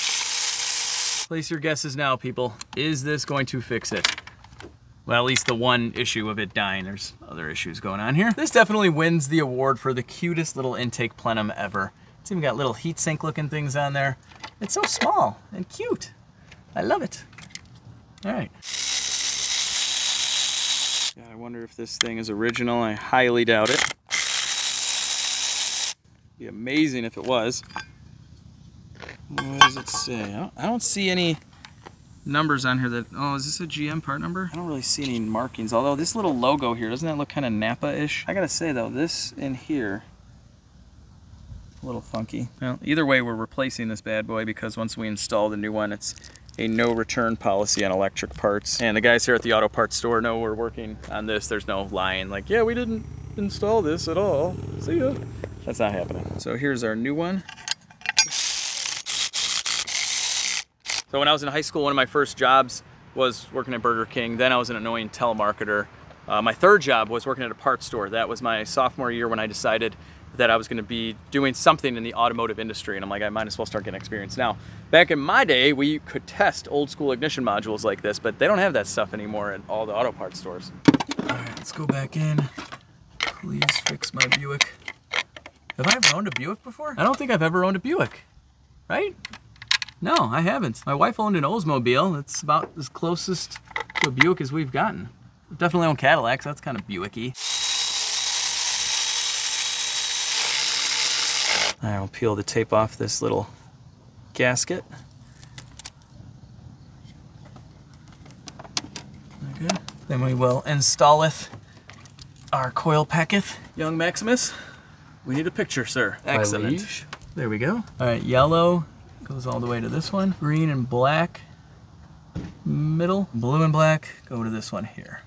Place your guesses now, people. Is this going to fix it? Well, at least the one issue of it dying. There's other issues going on here. This definitely wins the award for the cutest little intake plenum ever. It's even got little heat sink looking things on there. It's so small and cute. I love it. All right. Yeah, I wonder if this thing is original. I highly doubt it. Be amazing if it was. What does it say? I don't see any numbers on here that, oh, is this a GM part number? I don't really see any markings, although this little logo here, doesn't that look kind of Napa-ish? I gotta say though, this in here, a little funky. Well, either way, we're replacing this bad boy because once we install the new one, it's a no return policy on electric parts. And the guys here at the auto parts store know we're working on this. There's no lying like, yeah, we didn't install this at all. See ya. That's not happening. So here's our new one. So when I was in high school, one of my first jobs was working at Burger King. Then I was an annoying telemarketer. My third job was working at a parts store. That was my sophomore year when I decided that I was going to be doing something in the automotive industry, and I'm like, I might as well start getting experience now. Back in my day, we could test old school ignition modules like this, but they don't have that stuff anymore at all the auto parts stores. All right, let's go back in. Please fix my Buick. Have I ever owned a Buick before? I don't think I've ever owned a Buick, right? No, I haven't. My wife owned an Oldsmobile. It's about as closest to a Buick as we've gotten. We've definitely owned Cadillacs, so that's kind of Buick-y. All right, we'll peel the tape off this little gasket. Okay. Then we will installeth our coil packeth. Young Maximus, we need a picture, sir. Excellent. There we go. All right, yellow goes all the way to this one. Green and black, middle. Blue and black go to this one here.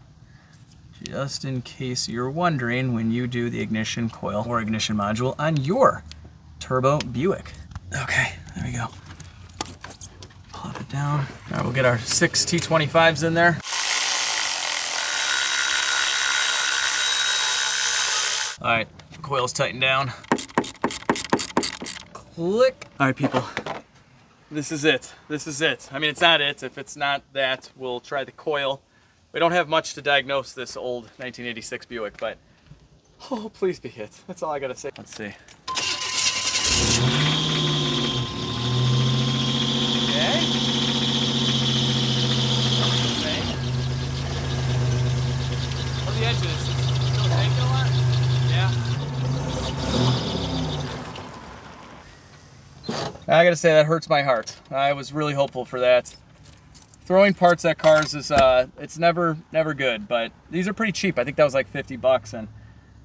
Just in case you're wondering when you do the ignition coil or ignition module on your Turbo Buick. Okay, there we go. Plop it down. All right, we'll get our 6 T25s in there. All right, coil's tightened down. Click. All right, people, this is it. This is it. I mean, it's not it. If it's not that, we'll try the coil. We don't have much to diagnose this old 1986 Buick, but oh, please be it. That's all I gotta say. Let's see. Okay. What are the edges? Still taking a lot? Yeah. I gotta say, that hurts my heart. I was really hopeful for that. Throwing parts at cars is, it's never good, but these are pretty cheap. I think that was like 50 bucks, and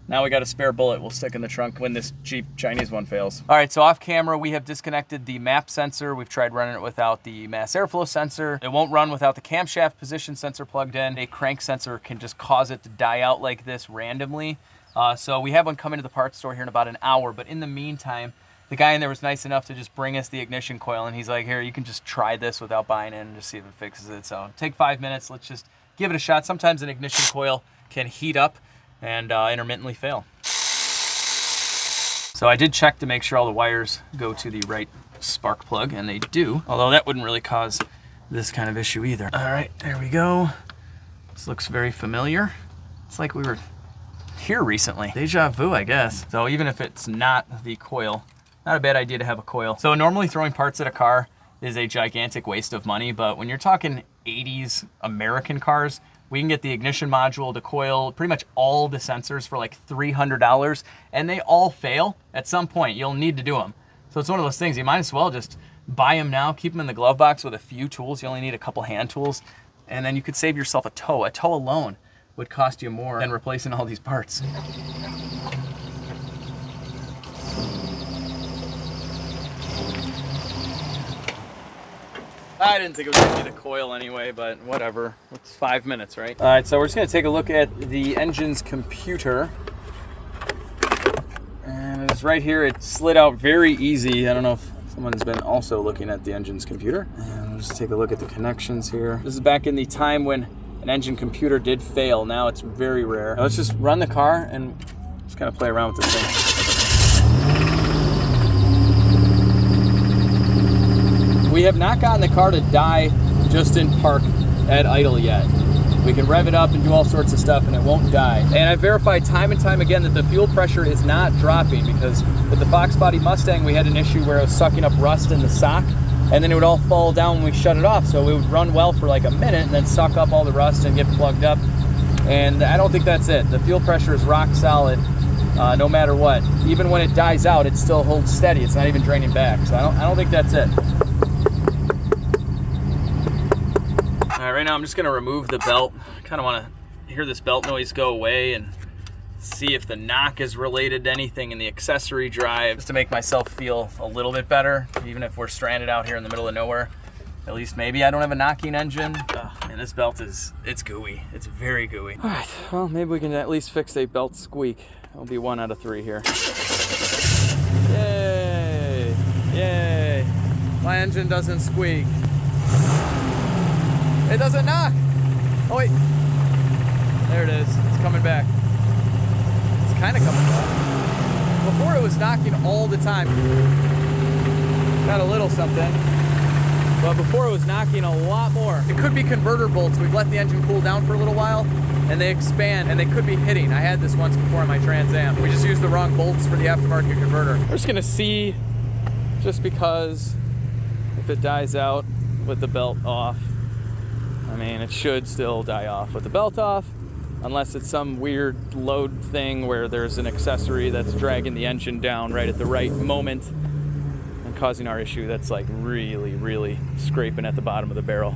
Now we got a spare bullet we'll stick in the trunk when this cheap Chinese one fails. All right, so off camera, we have disconnected the map sensor. We've tried running it without the mass airflow sensor. It won't run without the camshaft position sensor plugged in. A crank sensor can just cause it to die out like this randomly. So we have one coming to the parts store here in about an hour, but in the meantime, the guy in there was nice enough to just bring us the ignition coil, and he's like, here, you can just try this without buying in and just see if it fixes it. So take 5 minutes, let's just give it a shot. Sometimes an ignition coil can heat up and intermittently fail. So I did check to make sure all the wires go to the right spark plug, and they do, although that wouldn't really cause this kind of issue either. All right, there we go. This looks very familiar. It's like we were here recently. Deja vu, I guess. So even if it's not the coil, not a bad idea to have a coil. So normally throwing parts at a car is a gigantic waste of money, but when you're talking 80s American cars, we can get the ignition module, the coil, pretty much all the sensors for like $300, and they all fail at some point. You'll need to do them. So it's one of those things, you might as well just buy them now, keep them in the glove box with a few tools. You only need a couple hand tools, and then you could save yourself a tow. A tow alone would cost you more than replacing all these parts. I didn't think it was gonna be the coil anyway, but whatever. It's 5 minutes, right? All right, so we're just gonna take a look at the engine's computer. And it's right here. It slid out very easy. I don't know if someone's been also looking at the engine's computer. And we'll just take a look at the connections here. This is back in the time when an engine computer did fail. Now it's very rare. Now let's just run the car and just kind of play around with this thing. We have not gotten the car to die just in park at idle yet. We can rev it up and do all sorts of stuff and it won't die. And I verified time and time again that the fuel pressure is not dropping, because with the Fox Body Mustang we had an issue where it was sucking up rust in the sock, and then it would all fall down when we shut it off. So it would run well for like a minute and then suck up all the rust and get plugged up. And I don't think that's it. The fuel pressure is rock solid no matter what. Even when it dies out, it still holds steady. It's not even draining back. So I don't think that's it. All right, right now I'm just gonna remove the belt. I kind of want to hear this belt noise go away and see if the knock is related to anything in the accessory drive, just to make myself feel a little bit better, even if we're stranded out here in the middle of nowhere. At least maybe I don't have a knocking engine. Oh, man, this belt it's gooey. It's very gooey. All right, well, maybe we can at least fix a belt squeak. It'll be 1 out of 3 here. Yay, yay. My engine doesn't squeak. It doesn't knock. Oh wait, there it is. It's coming back. It's kind of coming back. Before it was knocking all the time. Got a little something, but before it was knocking a lot more. It could be converter bolts. We've let the engine cool down for a little while and they expand and they could be hitting. I had this once before on my Trans Am. We just used the wrong bolts for the aftermarket converter. We're just gonna see, just because, if it dies out with the belt off. I mean, it should still die off with the belt off, unless it's some weird load thing where there's an accessory that's dragging the engine down right at the right moment and causing our issue that's like really, really scraping at the bottom of the barrel.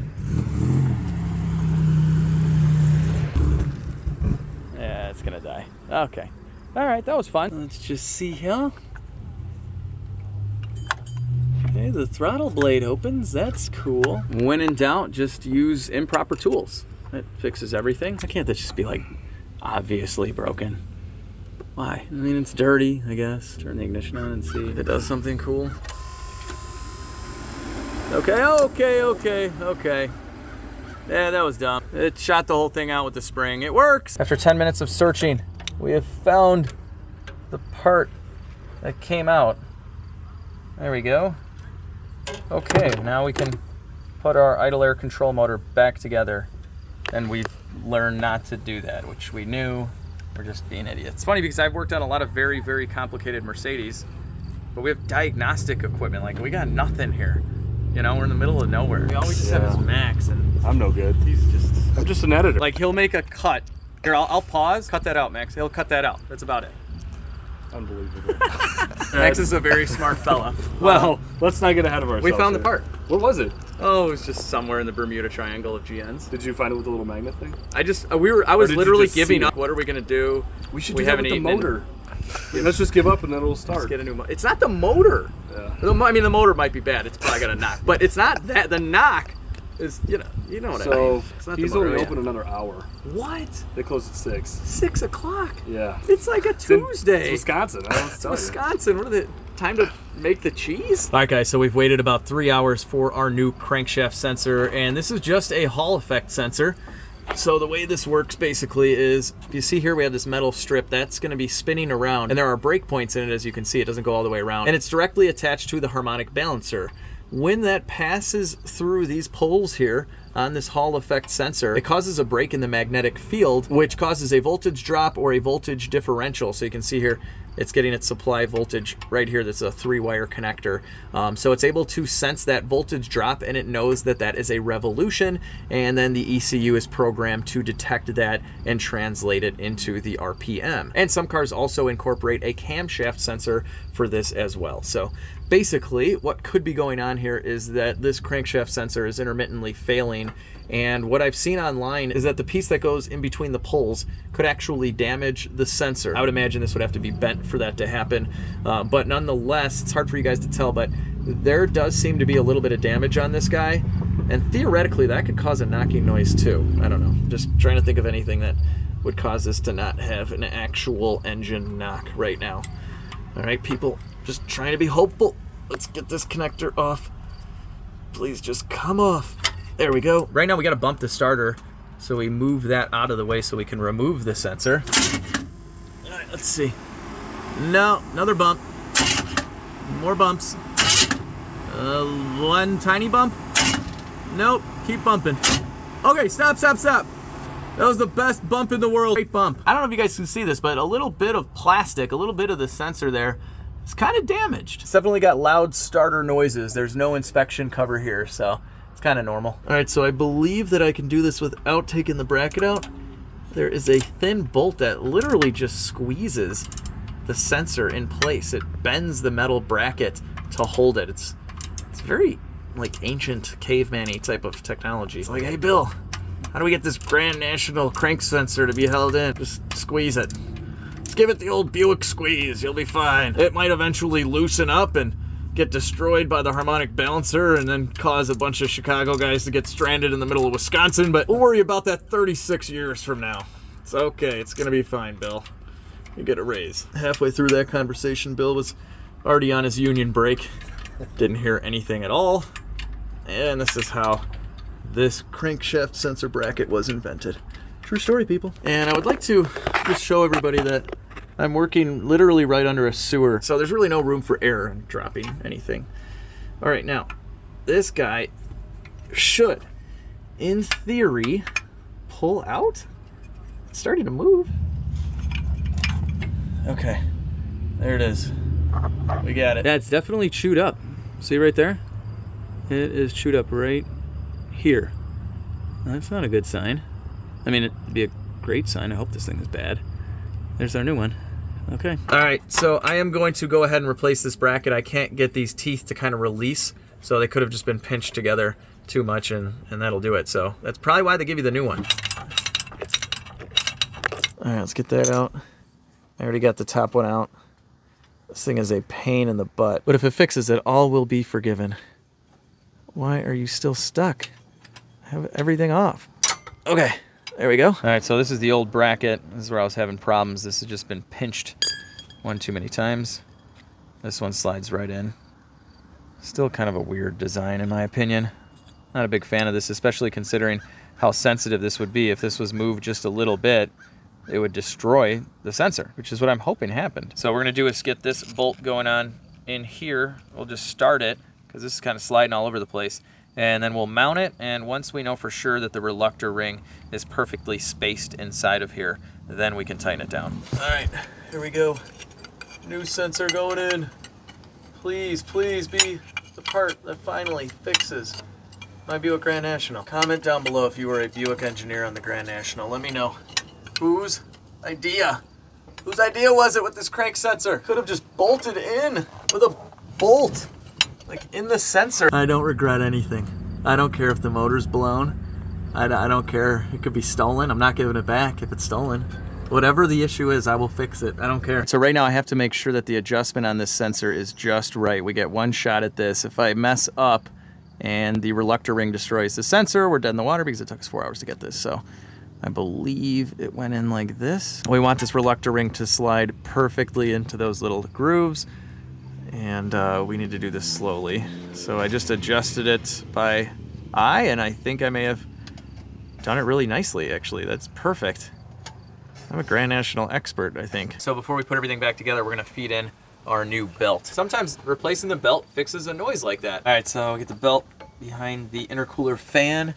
Yeah, it's gonna die. Okay. All right, that was fun. Let's just see here. Okay, the throttle blade opens. That's cool. When in doubt, just use improper tools. That fixes everything. Why can't that just be like obviously broken? Why? I mean, it's dirty, I guess. Turn the ignition on and see if it does something cool. Okay, okay. Yeah, that was dumb. It shot the whole thing out with the spring. It works. After 10 minutes of searching, we have found the part that came out. There we go. Okay, now we can put our idle air control motor back together. And we've learned not to do that, which we knew. We're just being idiots. It's funny because I've worked on a lot of very, very complicated Mercedes, but we have diagnostic equipment. Like, we got nothing here. You know, we're in the middle of nowhere. All we just have is Max. And I'm no good. I'm just an editor. Like, he'll make a cut. Here, I'll pause. Cut that out, Max. He'll cut that out. That's about it. Unbelievable. Max is a very smart fella. Well, let's not get ahead of ourselves. We found here. the part. What was it? Oh, it was just somewhere in the Bermuda Triangle of GNs. Did you find it with the little magnet thing? I was literally giving up. What are we gonna do? We should do that with the motor. Let's just give up and then it'll start. Let's get a new motor. It's not the motor. Yeah. I mean, the motor might be bad. It's probably got a knock, but it's not that. The knock is, you know what I mean. So he's only open another hour. What? They close at 6. 6 o'clock. Yeah. It's like a Tuesday. It's Wisconsin. I don't know. Wisconsin. What are the time to make the cheese? All right, guys. So we've waited about 3 hours for our new crankshaft sensor, and this is just a Hall effect sensor. So the way this works basically is, if you see here, we have this metal strip that's going to be spinning around, and there are break points in it. As you can see, it doesn't go all the way around, and it's directly attached to the harmonic balancer. When that passes through these poles here on this Hall effect sensor, it causes a break in the magnetic field, which causes a voltage drop or a voltage differential. So you can see here, it's getting its supply voltage right here. That's a 3-wire connector. So it's able to sense that voltage drop, and it knows that that is a revolution, and then the ECU is programmed to detect that and translate it into the RPM. And some cars also incorporate a camshaft sensor for this as well. So basically, what could be going on here is that this crankshaft sensor is intermittently failing, and what I've seen online is that the piece that goes in between the poles could actually damage the sensor. I would imagine this would have to be bent for that to happen, but nonetheless, it's hard for you guys to tell, but there does seem to be a little bit of damage on this guy, and theoretically that could cause a knocking noise too. I don't know, just trying to think of anything that would cause this to not have an actual engine knock right now. All right, people, just trying to be hopeful. Let's get this connector off. Please just come off. There we go. Right now we got to bump the starter, so we move that out of the way so we can remove the sensor. All right, let's see. No, another bump. More bumps. One tiny bump. Nope, keep bumping. Okay, stop. That was the best bump in the world. Great bump. I don't know if you guys can see this, but a little bit of plastic, a little bit of the sensor there, it's kind of damaged. It's definitely got loud starter noises. There's no inspection cover here, so it's kind of normal. All right, so I believe that I can do this without taking the bracket out. There is a thin bolt that literally just squeezes the sensor in place. It bends the metal bracket to hold it. It's very like ancient caveman-y type of technology. It's like, hey Bill, how do we get this Grand National crank sensor to be held in? Just squeeze it. Let's give it the old Buick squeeze. You'll be fine. It might eventually loosen up and get destroyed by the harmonic balancer and then cause a bunch of Chicago guys to get stranded in the middle of Wisconsin, but we'll worry about that 36 years from now. It's okay. It's gonna be fine, Bill. You get a raise. Halfway through that conversation, Bill was already on his union break. Didn't hear anything at all. And this is how this crankshaft sensor bracket was invented. True story, people. And I would like to just show everybody that I'm working literally right under a sewer, so there's really no room for error in dropping anything. All right, now, this guy should, in theory, pull out. It's starting to move. Okay, there it is. We got it. That's definitely chewed up. See right there? It is chewed up right here. That's not a good sign. I mean, it'd be a great sign. I hope this thing is bad. There's our new one. Okay. All right, so I am going to go ahead and replace this bracket. I can't get these teeth to kind of release, so they could have just been pinched together too much, and that'll do it. So that's probably why they give you the new one. All right, let's get that out. I already got the top one out. This thing is a pain in the butt, but if it fixes it, all will be forgiven. Why are you still stuck? I have everything off. Okay. There we go. All right, so this is the old bracket. This is where I was having problems. This has just been pinched one too many times. This one slides right in. Still kind of a weird design in my opinion. Not a big fan of this, especially considering how sensitive this would be. If this was moved just a little bit, it would destroy the sensor, which is what I'm hoping happened. So what we're gonna do is get this bolt going on in here. We'll just start it, because this is kind of sliding all over the place. And then we'll mount it, and once we know for sure that the reluctor ring is perfectly spaced inside of here, then we can tighten it down. All right, here we go. New sensor going in. Please, please be the part that finally fixes my Buick Grand National. Comment down below if you were a Buick engineer on the Grand National. Let me know. Whose idea was it with this crank sensor? Could have just bolted in with a bolt. Like in the sensor. I don't regret anything. I don't care if the motor's blown. I don't care. It could be stolen. I'm not giving it back if it's stolen. Whatever the issue is, I will fix it. I don't care. So right now I have to make sure that the adjustment on this sensor is just right. We get one shot at this. If I mess up and the reluctor ring destroys the sensor, we're dead in the water because it took us 4 hours to get this. So I believe it went in like this. We want this reluctor ring to slide perfectly into those little grooves, and we need to do this slowly. So I just adjusted it by eye, and I think I may have done it really nicely, actually. That's perfect. I'm a Grand National expert, I think. So before we put everything back together, we're gonna feed in our new belt. Sometimes replacing the belt fixes a noise like that. All right, so get the belt behind the intercooler fan,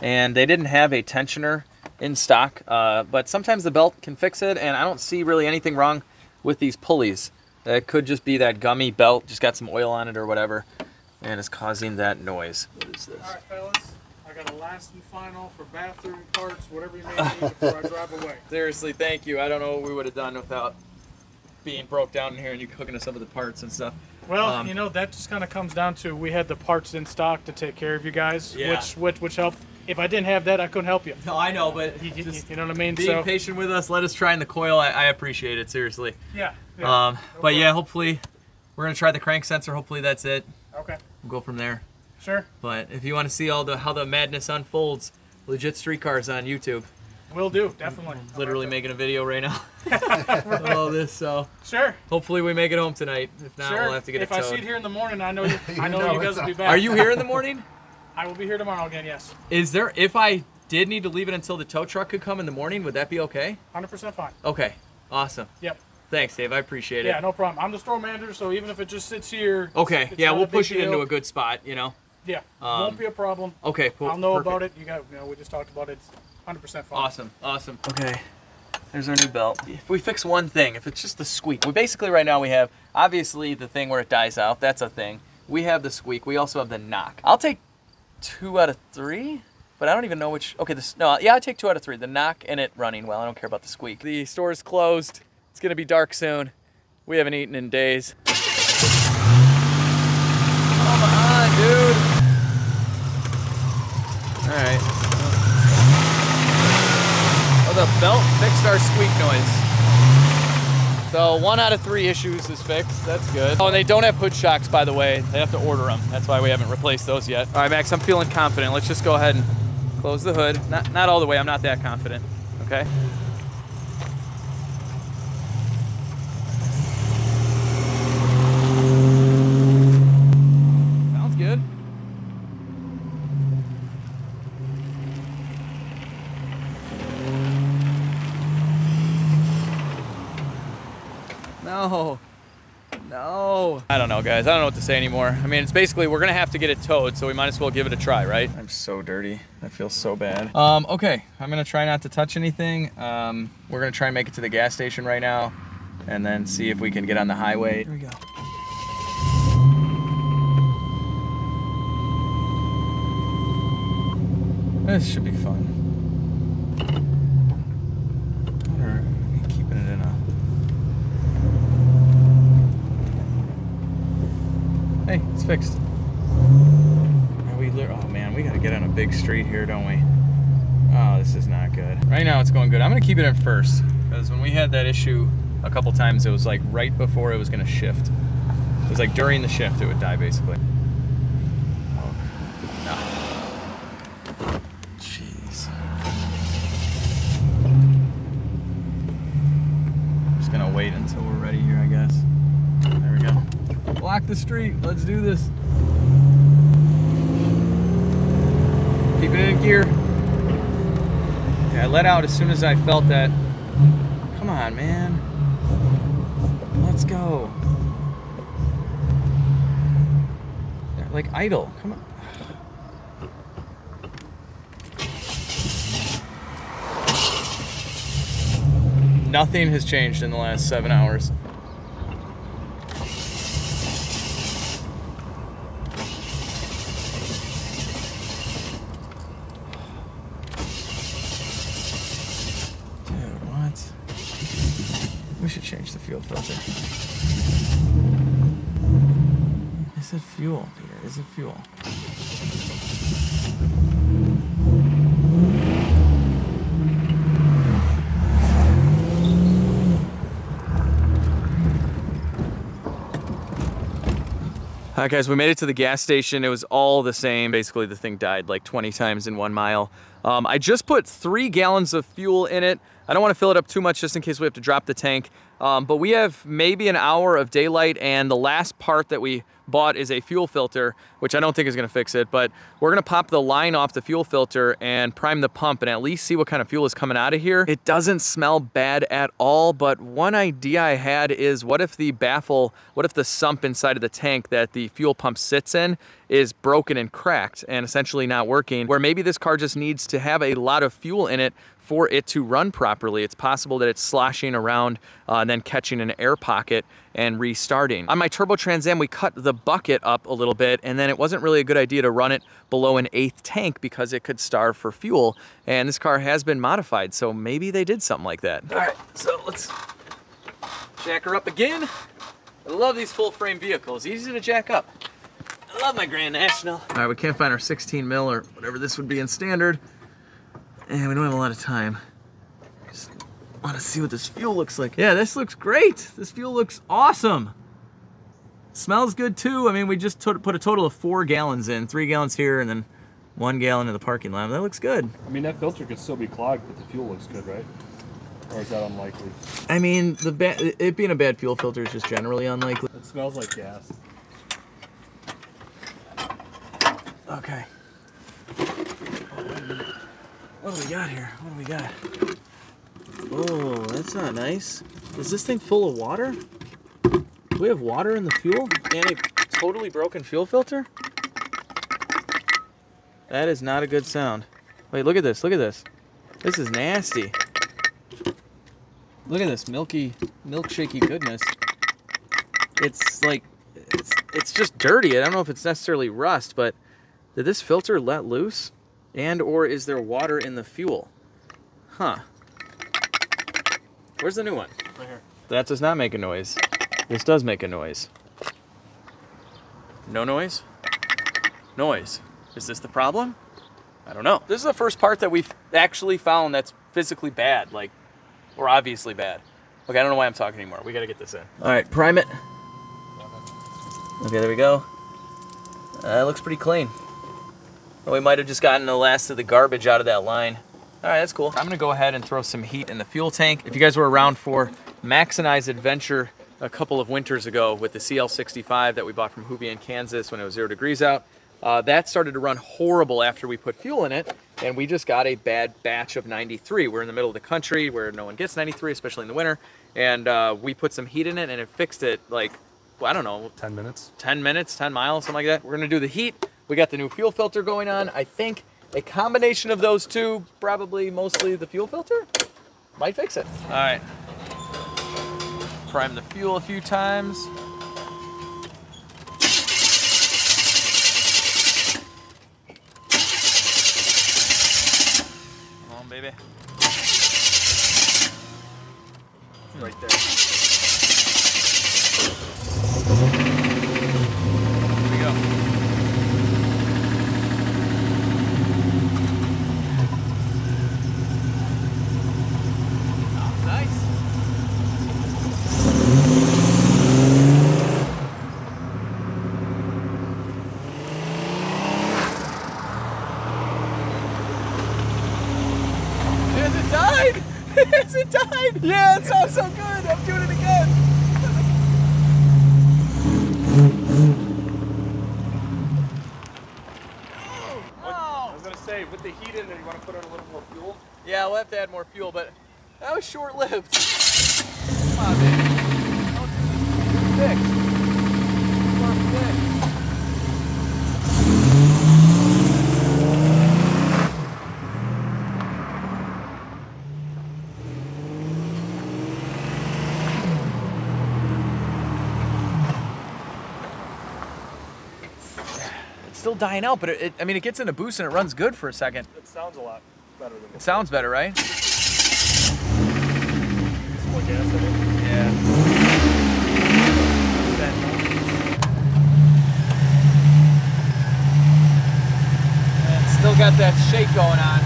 and they didn't have a tensioner in stock, but sometimes the belt can fix it, and I don't see really anything wrong with these pulleys. It could just be that gummy belt, just got some oil on it or whatever, and is causing that noise. What is this? All right, fellas. I got a last and final for bathroom parts, whatever you may need before I drive away. Seriously, thank you. I don't know what we would have done without being broke down in here and you hooking us up with the parts and stuff. Well, you know, that just kind of comes down to we had the parts in stock to take care of you guys, yeah. which helped. If I didn't have that, I couldn't help you. No, I know, but you know what I mean? Being patient with us, let us try in the coil. I appreciate it, seriously. Yeah. But yeah, hopefully we're gonna try the crank sensor. Hopefully that's it. Okay. We'll go from there. Sure. But if you want to see how the madness unfolds, Legitstreetcars on YouTube. Will do, definitely. I'm literally making a video right now. All this, so sure. Hopefully we make it home tonight. If not, sure. we'll have to get it towed. If I see it here in the morning, I know you guys will be back. Are you here in the morning? I will be here tomorrow again. Yes. Is there? If I did need to leave it until the tow truck could come in the morning, would that be okay? 100% fine. Okay. Awesome. Yep. Thanks, Dave. I appreciate it. Yeah, no problem. I'm the store manager, so even if it just sits here. Okay. It's yeah, not we'll a big push it deal. into a good spot. You know. Yeah. Won't be a problem. Okay. I'll know perfect. about it. We just talked about it. It's 100% fine. Awesome. Awesome. Okay. There's our new belt. If we fix one thing, if it's just the squeak, we basically right now we have obviously the thing where it dies out. That's a thing. We have the squeak. We also have the knock. I'll take 2 out of 3, but I don't even know which. Okay, I'll take 2 out of 3. The knock and it running well. I don't care about the squeak. The store is closed. It's gonna be dark soon. We haven't eaten in days. Come on, dude. All right. Oh, the belt fixed our squeak noise. So 1 out of 3 issues is fixed. That's good. Oh, and they don't have hood shocks, by the way. They have to order them. That's why we haven't replaced those yet. All right, Max, I'm feeling confident. Let's just go ahead and close the hood. Not all the way. I'm not that confident. Okay. Sounds good. No. I don't know, guys. I don't know what to say anymore. I mean, it's basically, we're gonna have to get it towed, so we might as well give it a try, right? I'm so dirty. I feel so bad. Okay. I'm gonna try not to touch anything. We're gonna try and make it to the gas station right now, and then see if we can get on the highway. Here we go. This should be fun. What are we keeping it in a... Hey, it's fixed. Oh man, we gotta get on a big street here, don't we? Oh, this is not good. Right now it's going good. I'm gonna keep it in first, because when we had that issue a couple times, it was like right before it was gonna shift. It was like during the shift it would die, basically. Oh, no. Jeez. Just gonna wait until we're ready here, I guess. There we go. Block the street. Let's do this. Keeping it in gear. Yeah, I let out as soon as I felt that. Come on, man. Let's go. They're like idle. Come on. Nothing has changed in the last 7 hours. We should change the fuel filter. Is it fuel, Peter? Is it fuel? All right, guys, we made it to the gas station. It was all the same. Basically, the thing died like 20 times in 1 mile. I just put 3 gallons of fuel in it. I don't want to fill it up too much just in case we have to drop the tank. But we have maybe an hour of daylight, and the last part that we bought is a fuel filter, which I don't think is going to fix it, but we're going to pop the line off the fuel filter and prime the pump and at least see what kind of fuel is coming out of here. It doesn't smell bad at all, but one idea I had is what if the sump inside of the tank that the fuel pump sits in is broken and cracked and essentially not working, where maybe this car just needs to have a lot of fuel in it for it to run properly. It's possible that it's sloshing around and then catching an air pocket and restarting. On my Turbo Trans Am, we cut the bucket up a little bit, and then it wasn't really a good idea to run it below an 1/8 tank because it could starve for fuel. And this car has been modified, so maybe they did something like that. All right, so let's jack her up again. I love these full frame vehicles, easy to jack up. I love my Grand National. All right, we can't find our 16 mil or whatever this would be in standard. And we don't have a lot of time. Just want to see what this fuel looks like. Yeah, this looks great. This fuel looks awesome. Smells good too. I mean, we just put a total of 4 gallons in, 3 gallons here and then 1 gallon in the parking lot. That looks good. I mean, that filter could still be clogged, but the fuel looks good, right? Or is that unlikely? I mean, it being a bad fuel filter is just generally unlikely. It smells like gas. Okay. What do we got here? What do we got? Oh, that's not nice. Is this thing full of water? Do we have water in the fuel? And a totally broken fuel filter? That is not a good sound. Wait, look at this. Look at this. This is nasty. Look at this milkshakey goodness. It's like, it's just dirty. I don't know if it's necessarily rust, but did this filter let loose? And or is there water in the fuel? Huh. Where's the new one? Right here. That does not make a noise. This does make a noise. No noise? Noise. Is this the problem? I don't know. This is the first part that we've actually found that's physically bad, like, or obviously bad. Okay, I don't know why I'm talking anymore. We gotta get this in. All right, prime it. Okay, there we go. That looks pretty clean. We might have just gotten the last of the garbage out of that line. All right, that's cool. I'm gonna go ahead and throw some heat in the fuel tank. If you guys were around for Max and I's adventure a couple of winters ago with the CL65 that we bought from Hoovie in Kansas when it was 0 degrees out, that started to run horrible after we put fuel in it, and we just got a bad batch of 93. We're in the middle of the country where no one gets 93, especially in the winter, and we put some heat in it and it fixed it like, well, I don't know. 10 minutes? 10 minutes, 10 miles, something like that. We're gonna do the heat. We got the new fuel filter going on. I think a combination of those two, probably mostly the fuel filter, might fix it. All right. Prime the fuel a few times. Come on, baby. Right there. Here we go. Yes, it died! Yeah, it sounds so good! I'm doing it again! I was gonna say, with the heat in there, you want to put on a little more fuel? Yeah, we'll have to add more fuel, but that was short-lived. Come on, baby. Don't do this. You're fixed. You are fixed. Still dying out, but I mean, it gets in a boost and it runs good for a second. It sounds a lot better than it sounds better, right? Some more gas in it. Yeah. And still got that shake going on.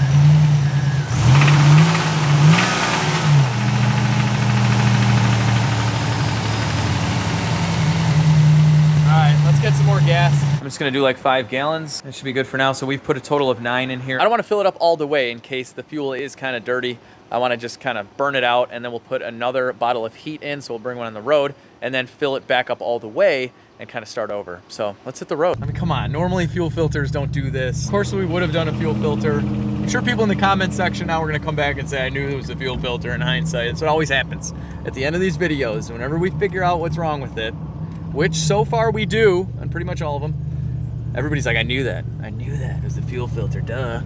All right, let's get get some more gas. I'm just gonna do like 5 gallons. That should be good for now. So we've put a total of 9 in here. I don't wanna fill it up all the way in case the fuel is kind of dirty. I wanna just kind of burn it out, and then we'll put another bottle of heat in, so we'll bring one on the road, and then fill it back up all the way and kind of start over. So let's hit the road. I mean, come on, normally fuel filters don't do this. Of course we would have done a fuel filter. I'm sure people in the comment section now are gonna come back and say, I knew it was a fuel filter in hindsight. That's what always happens at the end of these videos. Whenever we figure out what's wrong with it, which so far we do on pretty much all of them, everybody's like, I knew that. I knew that. It was the fuel filter, duh.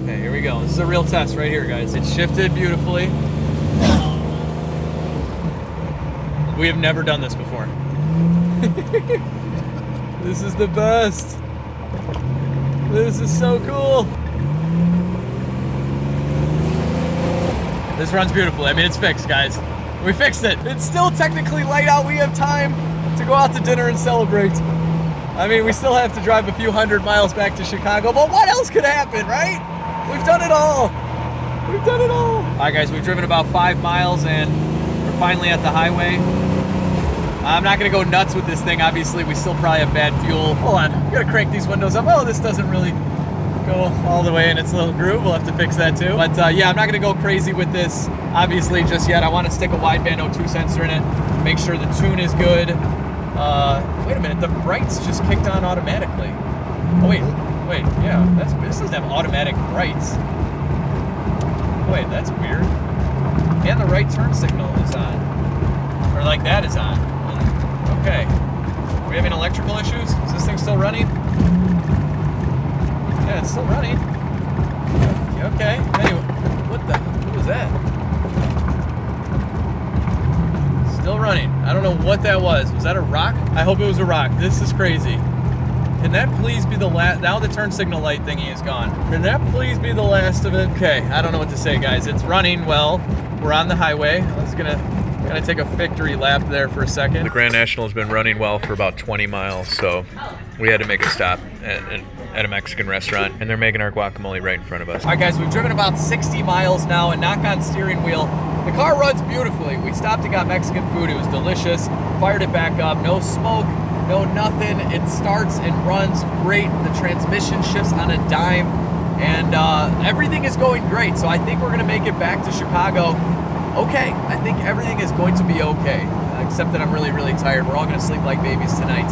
Okay, here we go. This is a real test right here, guys. It shifted beautifully. We have never done this before. This is the best. This is so cool. This runs beautifully. I mean, it's fixed, guys. We fixed it. It's still technically light out. We have time to go out to dinner and celebrate. I mean, we still have to drive a few hundred miles back to Chicago, but what else could happen, right? We've done it all. We've done it all. All right, guys, we've driven about 5 miles and we're finally at the highway. I'm not gonna go nuts with this thing. Obviously, we still probably have bad fuel. Hold on, I'm gonna crank these windows up. Oh, this doesn't really go all the way in its little groove. We'll have to fix that too. But yeah, I'm not gonna go crazy with this, obviously, just yet. I wanna stick a wideband O2 sensor in it, make sure the tune is good. Wait a minute, the brights just kicked on automatically. Oh, wait, yeah, this doesn't have automatic brights. Wait, that's weird. And the right turn signal is on. Or like that is on. Okay. Are we having electrical issues? Is this thing still running? Yeah, it's still running. Okay. Anyway, what was that? Still running. I don't know what that was. Was that a rock? I hope it was a rock. This is crazy. Can that please be the last? Now the turn signal light thingy is gone. Can that please be the last of it? Okay, I don't know what to say, guys. It's running well. We're on the highway. I was gonna take a victory lap there for a second. The Grand National has been running well for about 20 miles, so we had to make a stop at a Mexican restaurant, and they're making our guacamole right in front of us. All right, guys, we've driven about 60 miles now, and knock on steering wheel. The car runs beautifully. We stopped and got Mexican food. It was delicious. Fired it back up. No smoke, no nothing. It starts and runs great. The transmission shifts on a dime, and everything is going great. So I think we're gonna make it back to Chicago. Okay, I think everything is going to be okay, except that I'm really, really tired. We're all gonna sleep like babies tonight.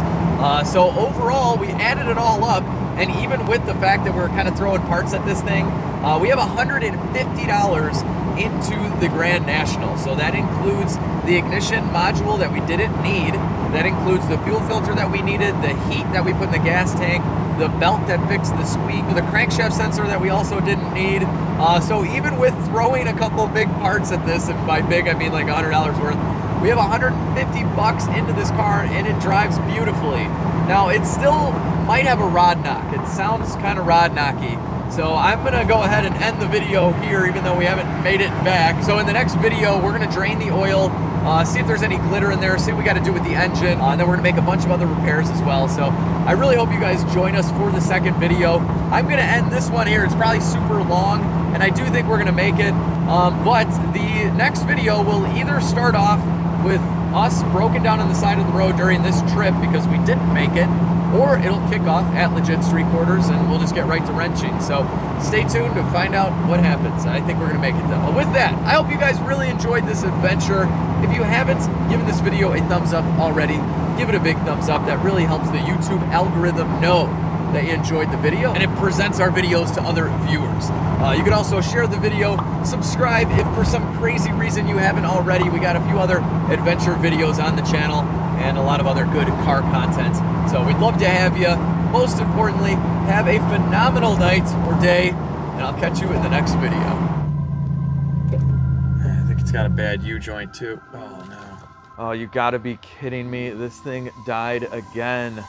So overall, we added it all up, and even with the fact that we're kind of throwing parts at this thing, we have $150 into the Grand National. So that includes the ignition module that we didn't need. That includes the fuel filter that we needed, the heat that we put in the gas tank, the belt that fixed the squeak, the crankshaft sensor that we also didn't need. So even with throwing a couple big parts at this, and by big I mean like $100 worth, we have 150 bucks into this car, and it drives beautifully. Now it still might have a rod knock. It sounds kind of rod knocky. So I'm gonna go ahead and end the video here, even though we haven't made it back. So in the next video, we're gonna drain the oil, see if there's any glitter in there, see what we gotta do with the engine, and then we're gonna make a bunch of other repairs as well. So I really hope you guys join us for the second video. I'm gonna end this one here. It's probably super long, and I do think we're gonna make it. But the next video will either start off with us broken down on the side of the road during this trip because we didn't make it, or it'll kick off at Legit Street Quarters and we'll just get right to wrenching. So stay tuned to find out what happens. I think we're gonna make it though. But with that, I hope you guys really enjoyed this adventure. If you haven't given this video a thumbs up already, give it a big thumbs up. That really helps the YouTube algorithm know that you enjoyed the video, and it presents our videos to other viewers. You can also share the video, subscribe if for some crazy reason you haven't already. We got a few other adventure videos on the channel and a lot of other good car content. So we'd love to have you. Most importantly, have a phenomenal night or day, and I'll catch you in the next video. I think it's got a bad U-joint too. Oh no. Oh, you gotta be kidding me. This thing died again.